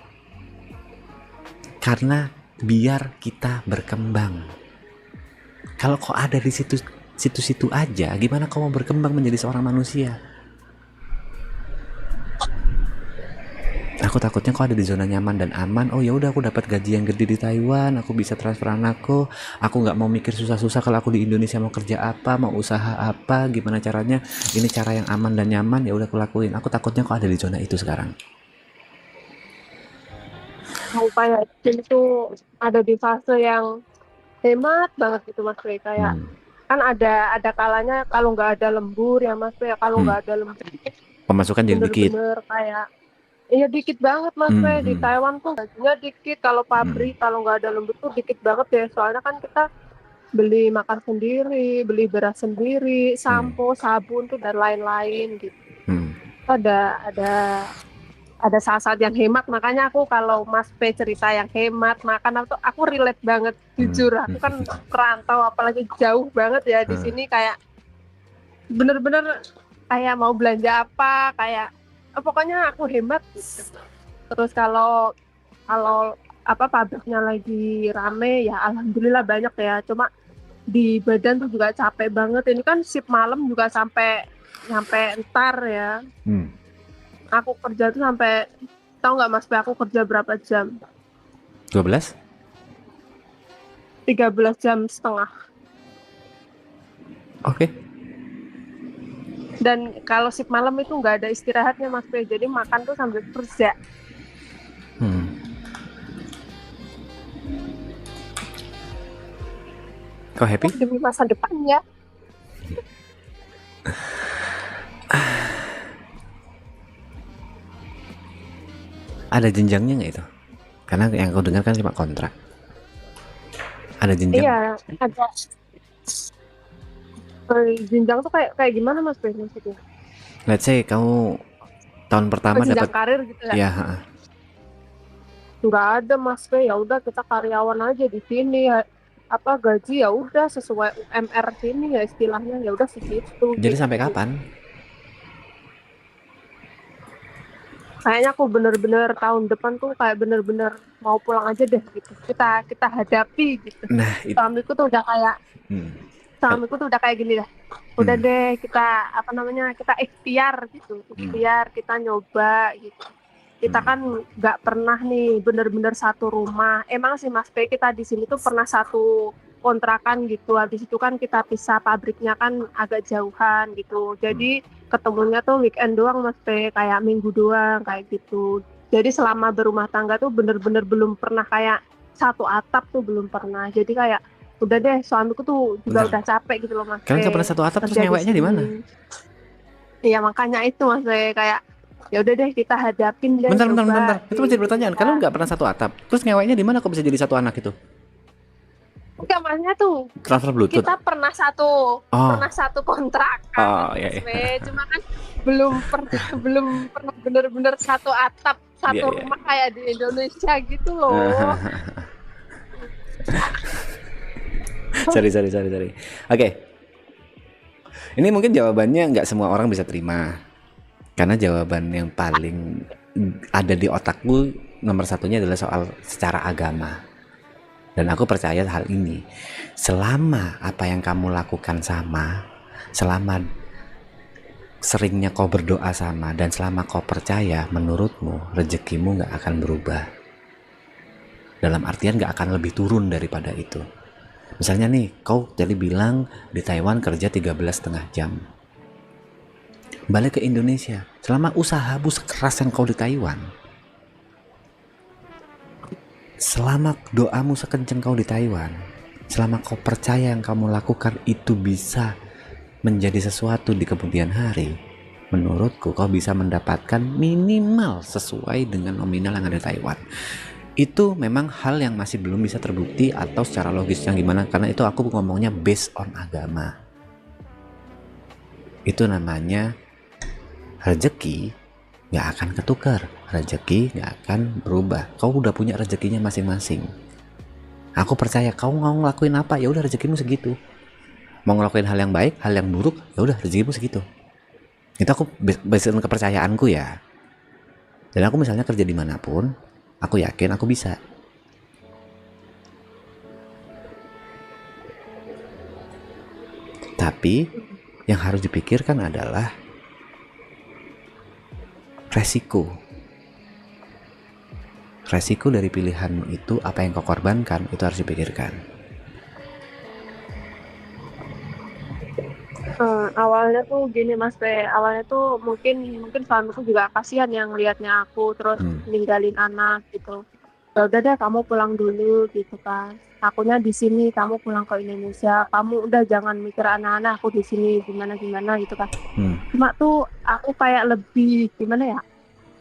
[SPEAKER 1] Karena biar kita berkembang. Kalau kau ada di situ aja, gimana kau mau berkembang menjadi seorang manusia? Aku Aku takutnya kok ada di zona nyaman dan aman. Oh ya udah, aku dapat gaji yang gede di Taiwan, aku bisa transfer anakku. Aku nggak mau mikir susah-susah kalau aku di Indonesia mau kerja apa, mau usaha apa, gimana caranya. Ini cara yang aman dan nyaman, ya udah aku lakuin. Aku takutnya kok ada di zona itu sekarang.
[SPEAKER 6] Mau kayak itu ada di fase yang hemat banget gitu Mas Bey, kayak kan ada kalanya kalau nggak ada lembur ya Mas Bey, kalau nggak ada lembur
[SPEAKER 1] Pemasukan jadi dikit.
[SPEAKER 6] bener-bener kayak iya dikit banget Mas Bey. Di Taiwan tuh gajinya dikit, kalau pabrik kalau nggak ada lembur tuh dikit banget ya, soalnya kan kita beli makan sendiri, beli beras sendiri, sampo, sabun tuh dan lain-lain gitu. Ada saat-saat yang hemat, makanya aku kalau Mas P cerita yang hemat makan aku relate banget, jujur. Aku kan perantau, apalagi jauh banget ya di sini, kayak bener-bener kayak mau belanja apa kayak pokoknya aku hemat gitu. Terus kalau apa pabriknya lagi rame ya alhamdulillah banyak ya, cuma di badan tuh juga capek banget. Ini kan shift malam juga sampai entar ya. Aku kerja tuh sampai, tahu nggak Mas P, aku kerja berapa jam?
[SPEAKER 1] 12?
[SPEAKER 6] 13 jam setengah.
[SPEAKER 1] Oke.
[SPEAKER 6] Dan kalau shift malam itu nggak ada istirahatnya Mas P, jadi makan tuh sambil kerja.
[SPEAKER 1] Kau happy?
[SPEAKER 6] Demi masa depannya.
[SPEAKER 1] Ada jenjangnya nggak itu? Karena yang aku dengar kan cuma kontrak. Ada jenjang?
[SPEAKER 6] Iya, ada. Jenjang tuh kayak gimana Mas Bey maksudnya?
[SPEAKER 1] Let's say kamu tahun pertama
[SPEAKER 6] jenjang
[SPEAKER 1] dapat
[SPEAKER 6] karir gitu ya?
[SPEAKER 1] Iya,
[SPEAKER 6] Nggak ada Mas Bey, ya udah kita karyawan aja di sini. Apa gaji ya udah sesuai UMR sini ya istilahnya, ya udah segitu.
[SPEAKER 1] Jadi
[SPEAKER 6] gitu.
[SPEAKER 1] sampai kapan?
[SPEAKER 6] Kayaknya aku bener-bener tahun depan tuh kayak bener-bener mau pulang aja deh gitu. Kita hadapi gitu.
[SPEAKER 1] Nah,
[SPEAKER 6] Suamiku tuh udah kayak suamiku tuh udah kayak gini dah. Udah deh kita kita ikhtiar gitu. Ikhtiar, kita nyoba gitu. Kita kan nggak pernah nih bener-bener satu rumah. Emang sih Mas P, kita di sini tuh pernah satu kontrakan gitu. Habis itu kan kita pisah, pabriknya kan agak jauhan gitu. Jadi ketemunya tuh weekend doang Mas P, kayak minggu doang kayak gitu. Jadi selama berumah tangga tuh bener-bener belum pernah kayak satu atap tuh belum pernah. Jadi kayak udah deh, suamiku tuh juga udah capek gitu loh Mas P.
[SPEAKER 1] Kalian nggak pernah satu atap terus ngeweknya di mana?
[SPEAKER 6] Iya makanya itu Mas P, kayak ya udah deh kita hadapin deh.
[SPEAKER 1] Bentar. Itu menjadi pertanyaan. Kalian nggak pernah satu atap, terus ngeweknya di mana kok bisa jadi satu anak itu?
[SPEAKER 6] Enggak, maksudnya tuh
[SPEAKER 1] Transfer Bluetooth.
[SPEAKER 6] kita pernah satu kontrakan,
[SPEAKER 1] iya.
[SPEAKER 6] Cuma kan belum pernah bener-bener satu atap, satu rumah kayak di Indonesia gitu loh.
[SPEAKER 1] Sorry. Oke. Ini mungkin jawabannya nggak semua orang bisa terima. Karena jawaban yang paling ada di otakku nomor satunya adalah soal secara agama. Dan aku percaya hal ini. Selama apa yang kamu lakukan sama, selama seringnya kau berdoa sama, dan selama kau percaya, menurutmu rezekimu gak akan berubah. Dalam artian gak akan lebih turun daripada itu. Misalnya nih, kau tadi bilang di Taiwan kerja 13,5 jam. Balik ke Indonesia, selama usahamu sekeras yang kau di Taiwan, selama doamu sekencang kau di Taiwan, selama kau percaya yang kamu lakukan itu bisa menjadi sesuatu di kemudian hari, menurutku kau bisa mendapatkan minimal sesuai dengan nominal yang ada di Taiwan. Itu memang hal yang masih belum bisa terbukti atau secara logis yang gimana, karena itu aku ngomongnya based on agama. Itu namanya rezeki gak akan ketukar, rezeki gak akan berubah. Kau udah punya rezekinya masing-masing. Aku percaya kau mau ngelakuin apa, ya udah rezekimu segitu. Mau ngelakuin hal yang baik, hal yang buruk, ya udah rezekimu segitu. Itu aku berdasarkan kepercayaanku ya. Dan aku misalnya kerja dimanapun, aku yakin aku bisa. Tapi yang harus dipikirkan adalah resiko. resiko dari pilihanmu itu apa yang kau korbankan itu harus dipikirkan.
[SPEAKER 6] Awalnya tuh gini Mas Pe, awalnya tuh mungkin suamiku juga kasihan yang liatnya aku terus ninggalin anak gitu. Ya udah deh kamu pulang dulu gitu kan. Takutnya di sini kamu pulang ke Indonesia, kamu udah jangan mikir anak-anak, aku di sini gimana gitu kan. Cuma tuh aku kayak lebih gimana ya?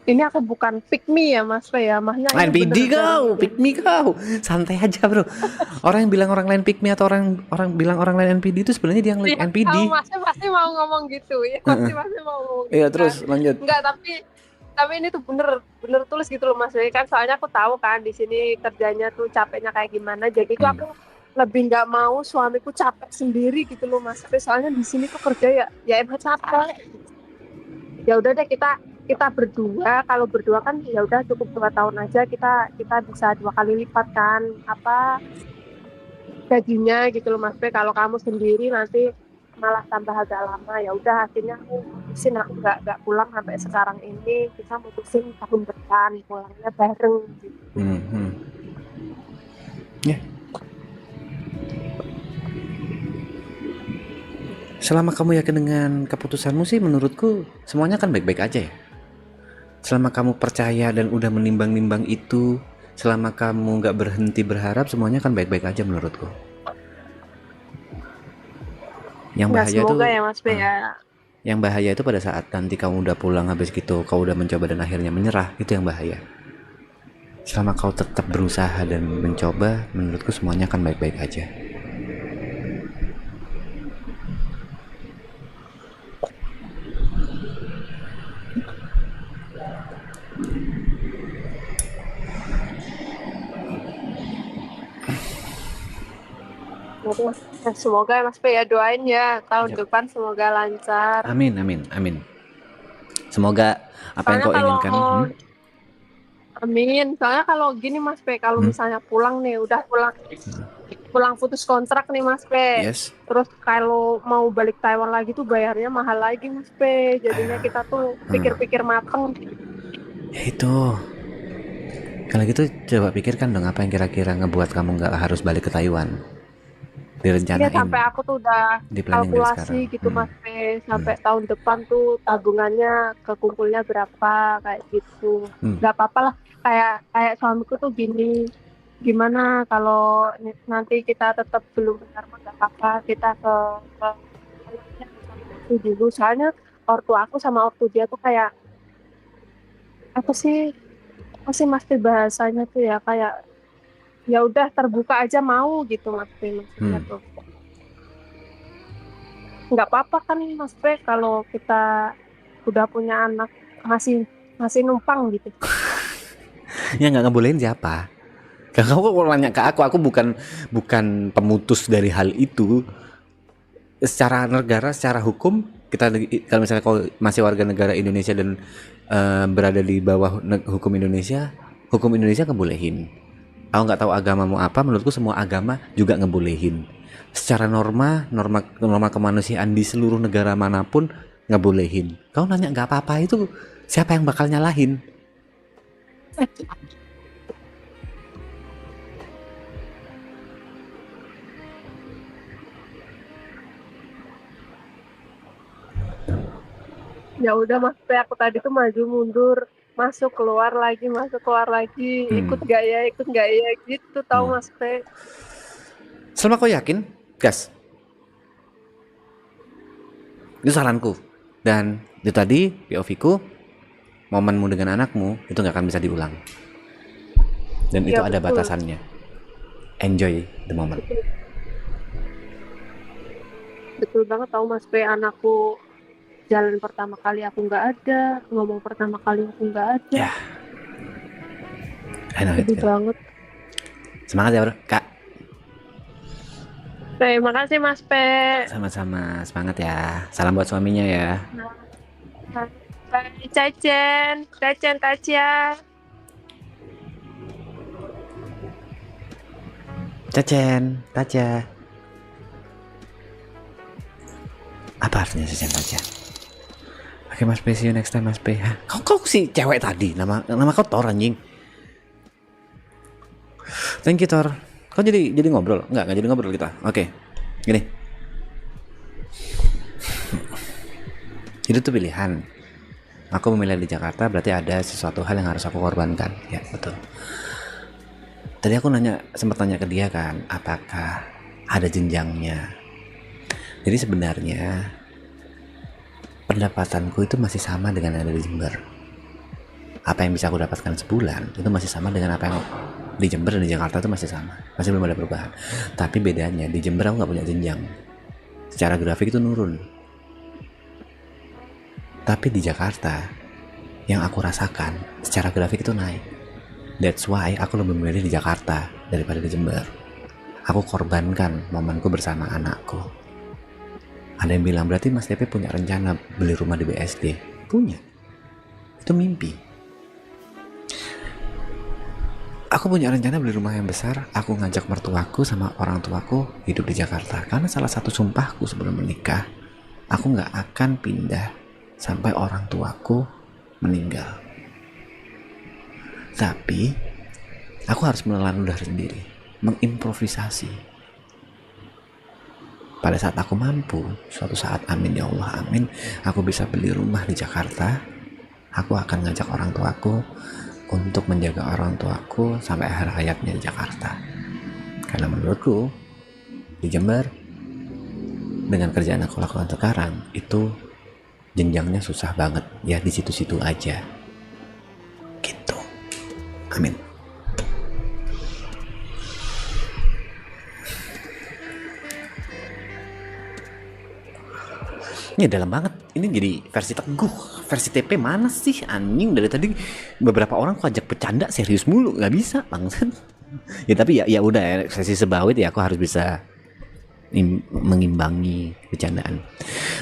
[SPEAKER 6] Ini aku bukan pick me ya Mas Pe ya, maksudnya ini
[SPEAKER 1] NPD
[SPEAKER 6] bener-bener
[SPEAKER 1] kau, pick me kau. Santai aja bro. Orang yang bilang orang lain pick me atau orang bilang orang lain NPD itu sebenarnya dia yang
[SPEAKER 6] Iya,
[SPEAKER 1] NPD.
[SPEAKER 6] kamu pasti mau ngomong gitu ya, pasti mau ngomong gitu.
[SPEAKER 1] Iya terus lanjut.
[SPEAKER 6] Enggak, tapi ini tuh bener tulus gitu loh Mas Wei kan, soalnya aku tahu kan di sini kerjanya tuh capeknya kayak gimana, jadi tuh aku lebih nggak mau suamiku capek sendiri gitu loh Mas Wei, soalnya di sini tuh kerja ya emang capek. Ya udah deh kita berdua, kalau berdua kan ya udah cukup 2 tahun aja, kita bisa 2 kali lipat kan apa gajinya gitu loh Mas Wei. Kalau kamu sendiri nanti malah tambah agak lama. Ya udah akhirnya aku mutusin, aku nggak pulang sampai sekarang ini, kita mutusin tahun depan pulangnya bareng gitu.
[SPEAKER 1] Ya. Selama kamu yakin dengan keputusanmu sih menurutku semuanya kan baik-baik aja ya. Selama kamu percaya dan udah menimbang-nimbang itu, selama kamu nggak berhenti berharap, semuanya kan baik-baik aja menurutku. Yang bahaya tuh
[SPEAKER 6] semoga ya Mas Be ya.
[SPEAKER 1] Yang bahaya itu pada saat nanti kamu udah pulang habis gitu, kau udah mencoba dan akhirnya menyerah, itu yang bahaya. Selama kau tetap berusaha dan mencoba, menurutku semuanya kan baik-baik aja.
[SPEAKER 6] Semoga ya Mas Be ya, doain ya tahun depan semoga lancar.
[SPEAKER 1] Amin. Semoga apa yang kau inginkan.
[SPEAKER 6] Amin. Soalnya kalau gini Mas Be, kalau misalnya pulang nih, udah pulang putus kontrak nih Mas Be.
[SPEAKER 1] Yes.
[SPEAKER 6] Terus kalau mau balik Taiwan lagi tuh bayarnya mahal lagi Mas Be. Jadinya kita tuh pikir-pikir mateng.
[SPEAKER 1] Ya itu. Kalau gitu coba pikirkan dong apa yang kira-kira ngebuat kamu nggak harus balik ke Taiwan. Direncanain.
[SPEAKER 6] Iya, sampai aku tuh udah kalkulasi gitu Mas Be, sampai tahun depan tuh tabungannya kekumpulnya berapa kayak gitu. Gak apa-apa lah, kayak suamiku tuh gini, gimana kalau nanti kita tetap belum benar gak apa-apa, kita ke dulu, soalnya ortu aku sama ortu dia tuh kayak apa sih Mas Be bahasanya tuh ya, kayak ya udah terbuka aja mau gitu Mas Be, maksudnya tuh nggak apa-apa kan Mas Be kalau kita udah punya anak masih numpang gitu.
[SPEAKER 1] Ya nggak ngebolehin siapa? Kamu kok nanya ke aku bukan pemutus dari hal itu. Secara negara, secara hukum kita, kalau misalnya kau masih warga negara Indonesia dan berada di bawah hukum Indonesia ngebolehin. Aku nggak tahu agamamu apa, menurutku semua agama juga ngebolehin. Secara norma kemanusiaan di seluruh negara manapun ngebolehin. Kau nanya nggak apa-apa itu siapa yang bakal nyalahin?
[SPEAKER 6] Ya udah Mas Be, aku tadi tuh maju mundur, masuk keluar lagi, ikut gak ya gitu, tahu Mas Be.
[SPEAKER 1] Selama kau yakin, gas. Itu saranku. Dan itu tadi POV-ku, momenmu dengan anakmu itu nggak akan bisa diulang. Dan itu ada batasannya. Enjoy the moment.
[SPEAKER 6] Betul banget tahu Mas Be, anakku jalan pertama kali aku nggak ada, ngomong pertama kali aku nggak ada.
[SPEAKER 1] Ya. Sedih
[SPEAKER 6] banget.
[SPEAKER 1] Semangat ya bro, Kak.
[SPEAKER 6] Terima kasih Mas Pe.
[SPEAKER 1] Sama-sama, semangat ya. Salam buat suaminya ya.
[SPEAKER 6] Bye Cacen, Tacia.
[SPEAKER 1] Tacia. Apa artinya Tacia? Oke Mas P, see you next time Mas P. Kau si cewek tadi, nama kau Thor anjing. Thank you Thor. Kok jadi ngobrol? Enggak jadi ngobrol kita. Oke. Gini. Itu tuh pilihan. Aku memilih di Jakarta berarti ada sesuatu hal yang harus aku korbankan. Ya, betul. Tadi aku sempat nanya ke dia kan, apakah ada jenjangnya. Jadi sebenarnya pendapatanku itu masih sama dengan yang ada di Jember. Apa yang bisa aku dapatkan sebulan itu masih sama dengan apa yang di Jember dan di Jakarta itu masih sama, masih belum ada perubahan. Tapi bedanya di Jember aku nggak punya jenjang, secara grafik itu nurun. Tapi di Jakarta yang aku rasakan secara grafik itu naik. That's why aku lebih memilih di Jakarta daripada di Jember. Aku korbankan momenku bersama anakku. Ada yang bilang berarti Mas TP punya rencana beli rumah di BSD. Punya, itu mimpi. Aku punya rencana beli rumah yang besar. Aku ngajak mertuaku sama orang tuaku hidup di Jakarta. Karena salah satu sumpahku sebelum menikah, aku gak akan pindah sampai orang tuaku meninggal. Tapi aku harus menelan ludah sendiri, mengimprovisasi. Pada saat aku mampu, suatu saat, amin ya Allah, amin, aku bisa beli rumah di Jakarta. Aku akan ngajak orang tuaku untuk menjaga orang tuaku sampai akhir hayatnya di Jakarta. Karena menurutku di Jember dengan kerjaan aku lakukan sekarang itu jenjangnya susah banget, ya di situ-situ aja gitu. Amin. Ini dalam banget. Ini jadi versi Teguh. Versi TP mana sih anjing? Dari tadi beberapa orang aku ajak bercanda serius mulu, nggak bisa bangsat. Ya tapi ya udah ya, sesi sebawit ya aku harus bisa mengimbangi bercandaan.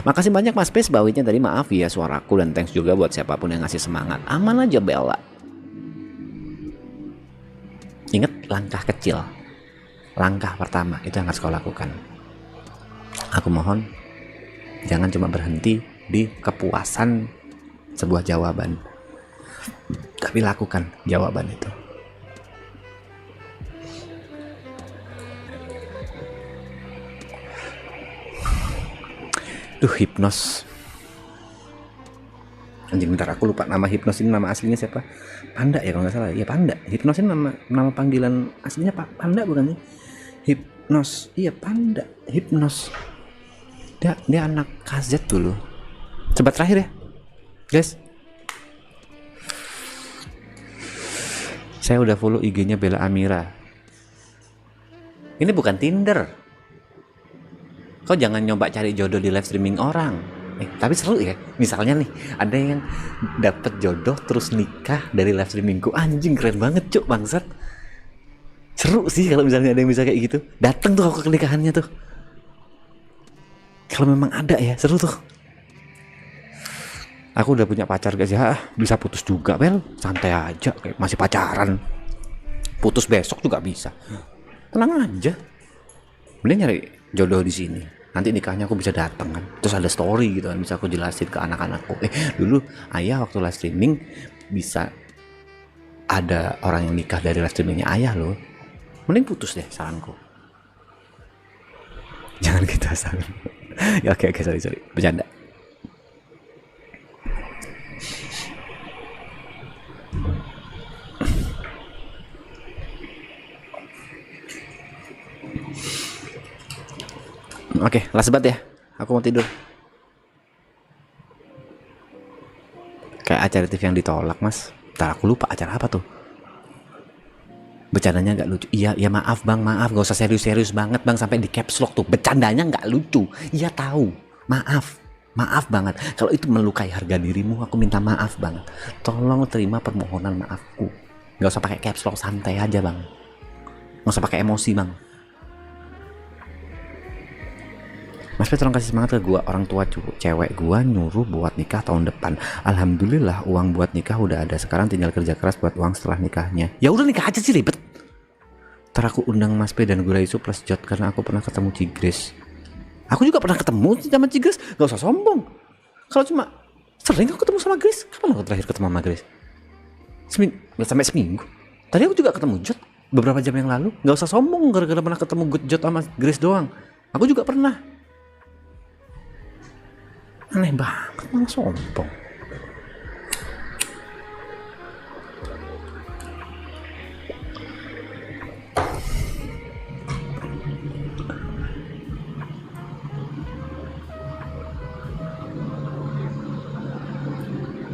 [SPEAKER 1] Makasih banyak Mas P sebawitnya tadi, maaf ya suaraku, dan thanks juga buat siapapun yang ngasih semangat. Aman aja Bella. Ingat langkah kecil. Langkah pertama itu yang harus kau lakukan. Aku mohon jangan cuma berhenti di kepuasan sebuah jawaban, tapi lakukan jawaban itu. Hipnos. Anjing, bentar aku lupa nama Hipnos ini, nama aslinya siapa? Panda ya kalau nggak salah. Ya Panda. Hipnos ini nama panggilan aslinya Pak Panda bukan sih? Hipnos. Iya Panda. Hipnos. Dia anak KZ dulu. Sebat terakhir ya guys. Saya udah follow IG-nya Bella Amira. Ini bukan Tinder. Kau jangan nyoba cari jodoh di live streaming orang. Tapi seru ya. Misalnya nih ada yang dapet jodoh terus nikah dari live streamingku. Anjing keren banget cuk, bangsat. Seru sih kalau misalnya ada yang bisa kayak gitu. Dateng tuh aku ke nikahannya tuh. Kalau memang ada ya, seru tuh. Aku udah punya pacar guys ya, bisa putus juga Bel, santai aja, kayak masih pacaran. Putus besok juga bisa. Tenang aja. Mending nyari jodoh di sini. Nanti nikahnya aku bisa datang kan. Terus ada story gitu kan, bisa aku jelasin ke anak-anakku. Dulu ayah waktu live streaming bisa ada orang yang nikah dari live streamingnya ayah loh. Mending putus deh saranku. Jangan kita saran. Ya oke, sorry, bercanda. Oke, last bat ya. Aku mau tidur. Kayak acara TV yang ditolak, Mas. Ntar aku lupa acara apa tuh. Bercandanya nggak lucu. Iya maaf bang, maaf. Gak usah serius-serius banget bang. Sampai di caps lock tuh. Bercandanya nggak lucu. Iya tahu. Maaf banget. Kalau itu melukai harga dirimu, aku minta maaf banget. Tolong terima permohonan maafku. Gak usah pakai caps lock, santai aja bang. Gak usah pakai emosi bang. Mas Pe tolong kasih semangat ke gua, orang tua cewek gua nyuruh buat nikah tahun depan. Alhamdulillah uang buat nikah udah ada. Sekarang tinggal kerja keras buat uang setelah nikahnya. Ya udah nikah aja sih, ribet. Ntar aku undang Mas Pe dan Gula Isu plus Jot karena aku pernah ketemu Cigres. Aku juga pernah ketemu sama Cigres. Gak usah sombong. Kalau cuma sering aku ketemu sama Grace. Kapan aku terakhir ketemu sama Grace? Sampai seminggu. Tadi aku juga ketemu Jot. beberapa jam yang lalu. Nggak usah sombong gara-gara pernah ketemu Good Jot sama Grace doang. Aku juga pernah. Aneh banget, malah sombong.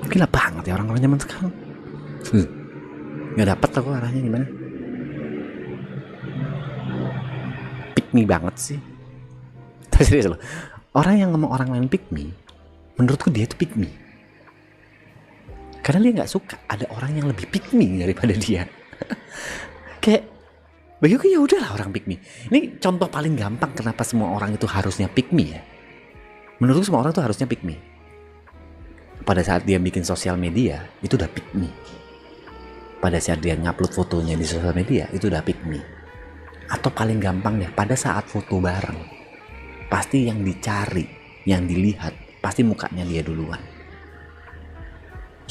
[SPEAKER 1] Gila banget ya orang-orang zaman sekarang. Nggak dapet aku arahnya gimana. Pick me banget sih. Tapi serius loh, orang yang ngomong orang lain pick me, menurutku dia itu pick me. Karena dia nggak suka ada orang yang lebih pick me daripada dia. Kayak bagiku ya udahlah orang pick me. Ini contoh paling gampang kenapa semua orang itu harusnya pick me ya. Menurutku semua orang tuh harusnya pick me. Pada saat dia bikin sosial media, itu udah pick me. Pada saat dia ngupload fotonya di sosial media, itu udah pick me. Atau paling gampang deh, pada saat foto bareng, pasti yang dicari, yang dilihat, pasti mukanya dia duluan.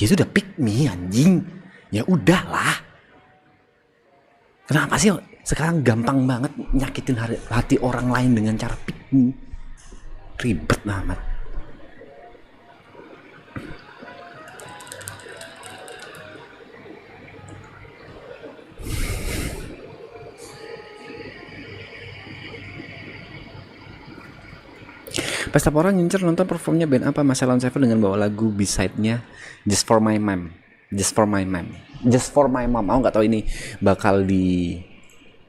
[SPEAKER 1] Ya itu udah pick me anjing. Ya udahlah. Kenapa sih sekarang gampang banget nyakitin hati orang lain dengan cara pick me? Ribet amat. Pesta Pora ngincer nonton performnya band apa Mas Salon Seven dengan bawa lagu B-side-nya Just For My Mom. Just For My Mom. Just For My Mom. Aku nggak tahu ini bakal di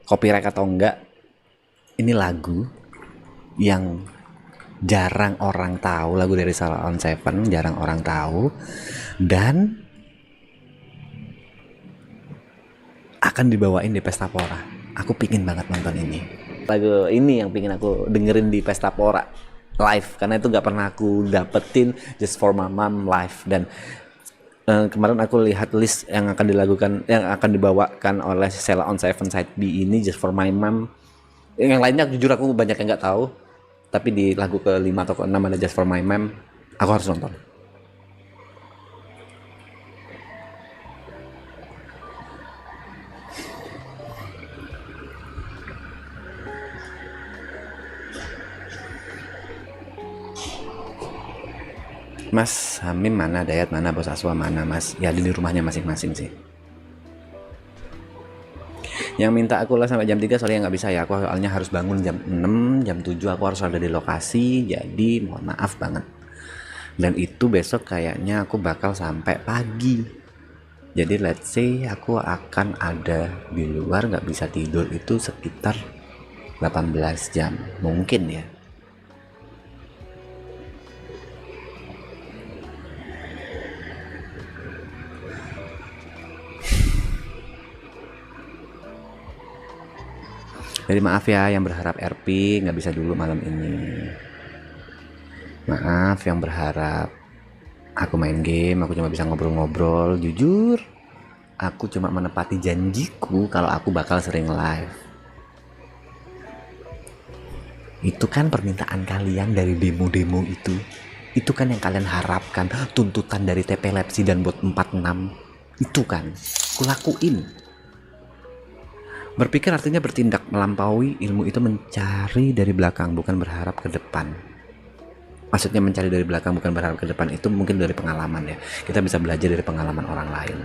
[SPEAKER 1] copyright atau enggak. Ini lagu yang jarang orang tahu, lagu dari Salon Seven jarang orang tahu, dan akan dibawain di Pesta Pora. Aku pingin banget nonton ini. Lagu ini yang pingin aku dengerin di Pesta Pora live, karena itu nggak pernah aku dapetin Just For My Mom live. Dan kemarin aku lihat list yang akan dibawakan oleh Sheila on Seven Side B ini Just For My Mom. Yang lainnya jujur aku banyak yang nggak tahu, tapi di lagu ke-5 atau ke-6 ada Just For My Mom. Aku harus nonton. Mas Hamim mana, Dayat mana, Bos Aswa mana, Mas? Ya di rumahnya masing-masing sih. Yang minta aku lah sampai jam 3 soalnya nggak bisa ya. Aku soalnya harus bangun jam 6, jam 7 aku harus ada di lokasi. Jadi mohon maaf banget. Dan itu besok kayaknya aku bakal sampai pagi. Jadi let's say aku akan ada di luar, nggak bisa tidur itu sekitar 18 jam. Mungkin ya. Jadi maaf ya yang berharap RP nggak bisa dulu malam ini. Maaf yang berharap aku main game, aku cuma bisa ngobrol-ngobrol. Jujur, aku cuma menepati janjiku kalau aku bakal sering live. Itu kan permintaan kalian dari demo-demo itu. Itu kan yang kalian harapkan, tuntutan dari TP Lepsi dan Bot 46. Itu kan, kulakuin. Berpikir artinya bertindak, melampaui ilmu itu mencari dari belakang, bukan berharap ke depan. Maksudnya mencari dari belakang, bukan berharap ke depan, itu mungkin dari pengalaman ya. Kita bisa belajar dari pengalaman orang lain.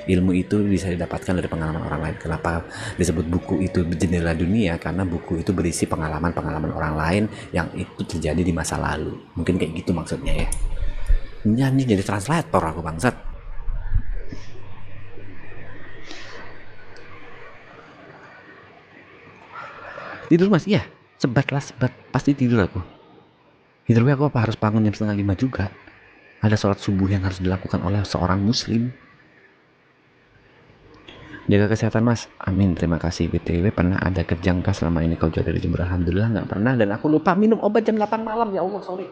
[SPEAKER 1] Ilmu itu bisa didapatkan dari pengalaman orang lain. Kenapa disebut buku itu jendela dunia? Karena buku itu berisi pengalaman-pengalaman orang lain yang itu terjadi di masa lalu. Mungkin kayak gitu maksudnya ya. Nyanyi jadi translator aku bangsat. Tidur Mas, iya, sebat lah, sebat, pasti tidur aku. Tidur aku apa harus bangun jam 4:30 juga. Ada sholat subuh yang harus dilakukan oleh seorang muslim. Jaga kesehatan Mas, amin, terima kasih. BTW pernah ada kejang kah selama ini kau jauh dari Jember? Alhamdulillah nggak pernah, dan aku lupa minum obat jam 8 malam, ya Allah, sorry.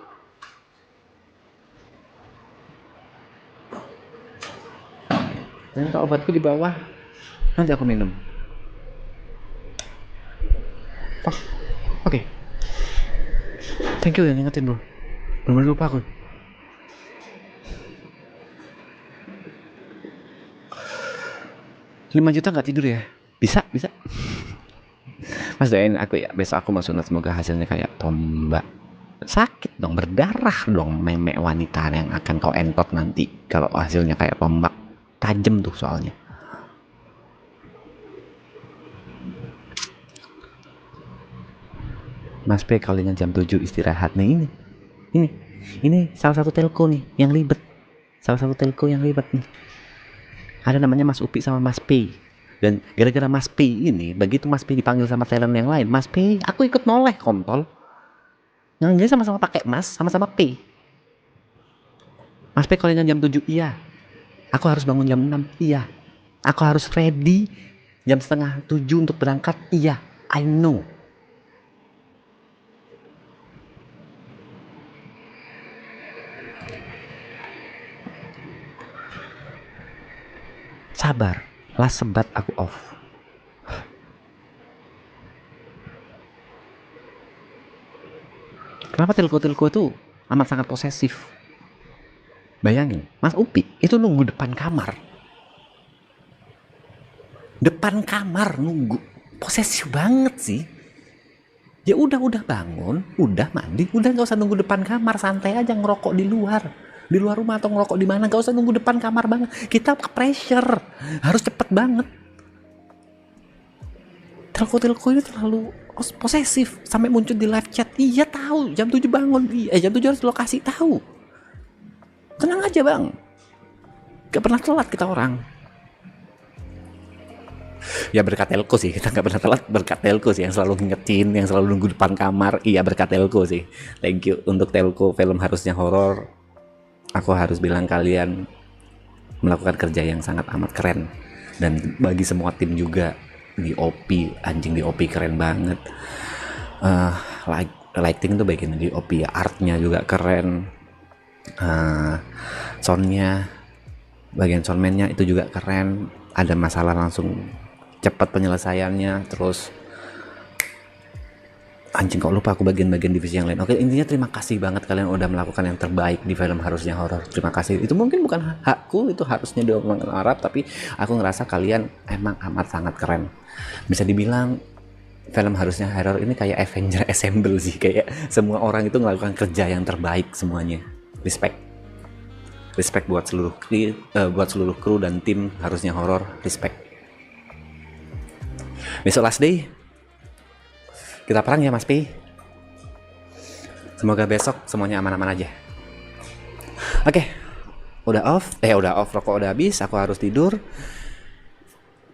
[SPEAKER 1] Ternyata obatku di bawah, nanti aku minum. Oke. Thank you yang ngingetin bro. Bener-bener lupa aku. 5 juta nggak tidur ya? Bisa. Mas doain aku ya, besok aku mau sunat, semoga hasilnya kayak tombak. Sakit dong, berdarah dong memek wanita yang akan kau entot nanti kalau hasilnya kayak tombak. Tajam tuh soalnya. Mas P callingan jam 7 istirahat nih. Ini salah satu telco nih yang ribet. Salah satu telco yang ribet nih. Ada namanya Mas Upi sama Mas P. Dan gara-gara Mas P ini, begitu Mas P dipanggil sama talent yang lain, Mas P, aku ikut noleh kontol. Yang jadi sama-sama pakai Mas, sama-sama P. Mas P callingan jam 7, iya. Aku harus bangun jam 6, iya. Aku harus ready jam setengah 7 untuk berangkat, iya. I know. Sabar, last sebat aku off. Kenapa telco-telco itu amat sangat posesif? Bayangin, Mas Upi itu nunggu depan kamar. Depan kamar nunggu. Posesif banget sih. Ya udah bangun, udah mandi, udah nggak usah nunggu depan kamar, santai aja ngerokok di luar rumah atau ngerokok di mana, nggak usah nunggu depan kamar banget. Kita ke pressure, harus cepet banget. Telco ini terlalu posesif sampai muncul di live chat. Iya tahu, jam 7 bangun, jam 7 harus lokasi, tahu. Tenang aja bang, gak pernah telat kita orang. Ya berkat telco sih, kita gak pernah telat berkat telco sih yang selalu ngingetin, yang selalu nunggu depan kamar. Iya berkat telco sih. Thank you untuk telco film harusnya horor. Aku harus bilang kalian melakukan kerja yang sangat amat keren. Dan bagi semua tim juga di OP, anjing di OP keren banget. Lighting tuh bagian di OP ya, artnya juga keren. Soundnya, bagian soundman-nya itu juga keren. Ada masalah langsung cepat penyelesaiannya. Terus anjing kok lupa aku bagian-bagian divisi yang lain. Oke, intinya terima kasih banget kalian udah melakukan yang terbaik di film harusnya horor. Terima kasih. Itu mungkin bukan hakku, itu harusnya diomongin Arab, tapi aku ngerasa kalian emang amat sangat keren. Bisa dibilang film harusnya horor ini kayak Avenger Assemble sih, kayak semua orang itu melakukan kerja yang terbaik semuanya. Respect buat seluruh kru dan tim harusnya horor. Respect. Besok last day kita perang ya Mas P. Semoga besok semuanya aman-aman aja. Oke, udah off, rokok udah habis, aku harus tidur.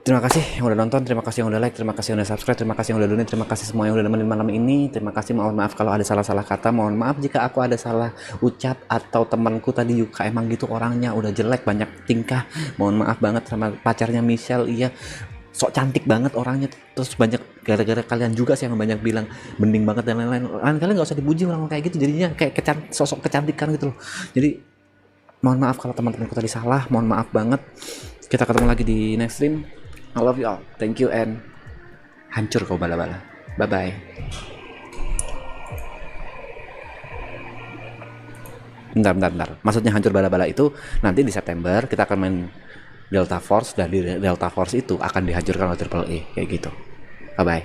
[SPEAKER 1] Terima kasih yang udah nonton, terima kasih yang udah like, terima kasih yang udah subscribe, terima kasih yang udah donate, terima kasih semua yang udah nemenin malam ini. Terima kasih, mohon maaf kalau ada salah-salah kata, mohon maaf jika aku ada salah ucap atau temanku tadi Yuka emang gitu orangnya udah jelek, banyak tingkah. Mohon maaf banget sama pacarnya Michelle, iya sok cantik banget orangnya, terus banyak gara-gara kalian juga sih yang banyak bilang bening banget dan lain-lain. Kalian nggak usah dipuji orang kayak gitu, jadinya kayak sosok kecantikan gitu loh. Jadi mohon maaf kalau teman-temanku tadi salah, mohon maaf banget. Kita ketemu lagi di next stream. I love you all, thank you and hancur kau bala-bala. Bye bye. Bentar. Maksudnya hancur bala-bala itu nanti di September kita akan main Delta Force, dan di Delta Force itu akan dihancurkan oleh Triple E kayak gitu. Bye bye.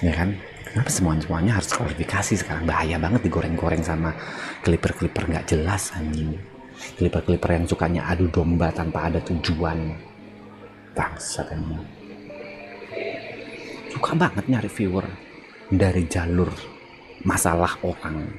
[SPEAKER 1] Ya kan? Kenapa semuanya harus klarifikasi sekarang? Bahaya banget digoreng-goreng sama clipper nggak jelas anjing. Clipper yang sukanya adu domba tanpa ada tujuan. Bangsa kan. Suka banget nyari viewer dari jalur masalah orang.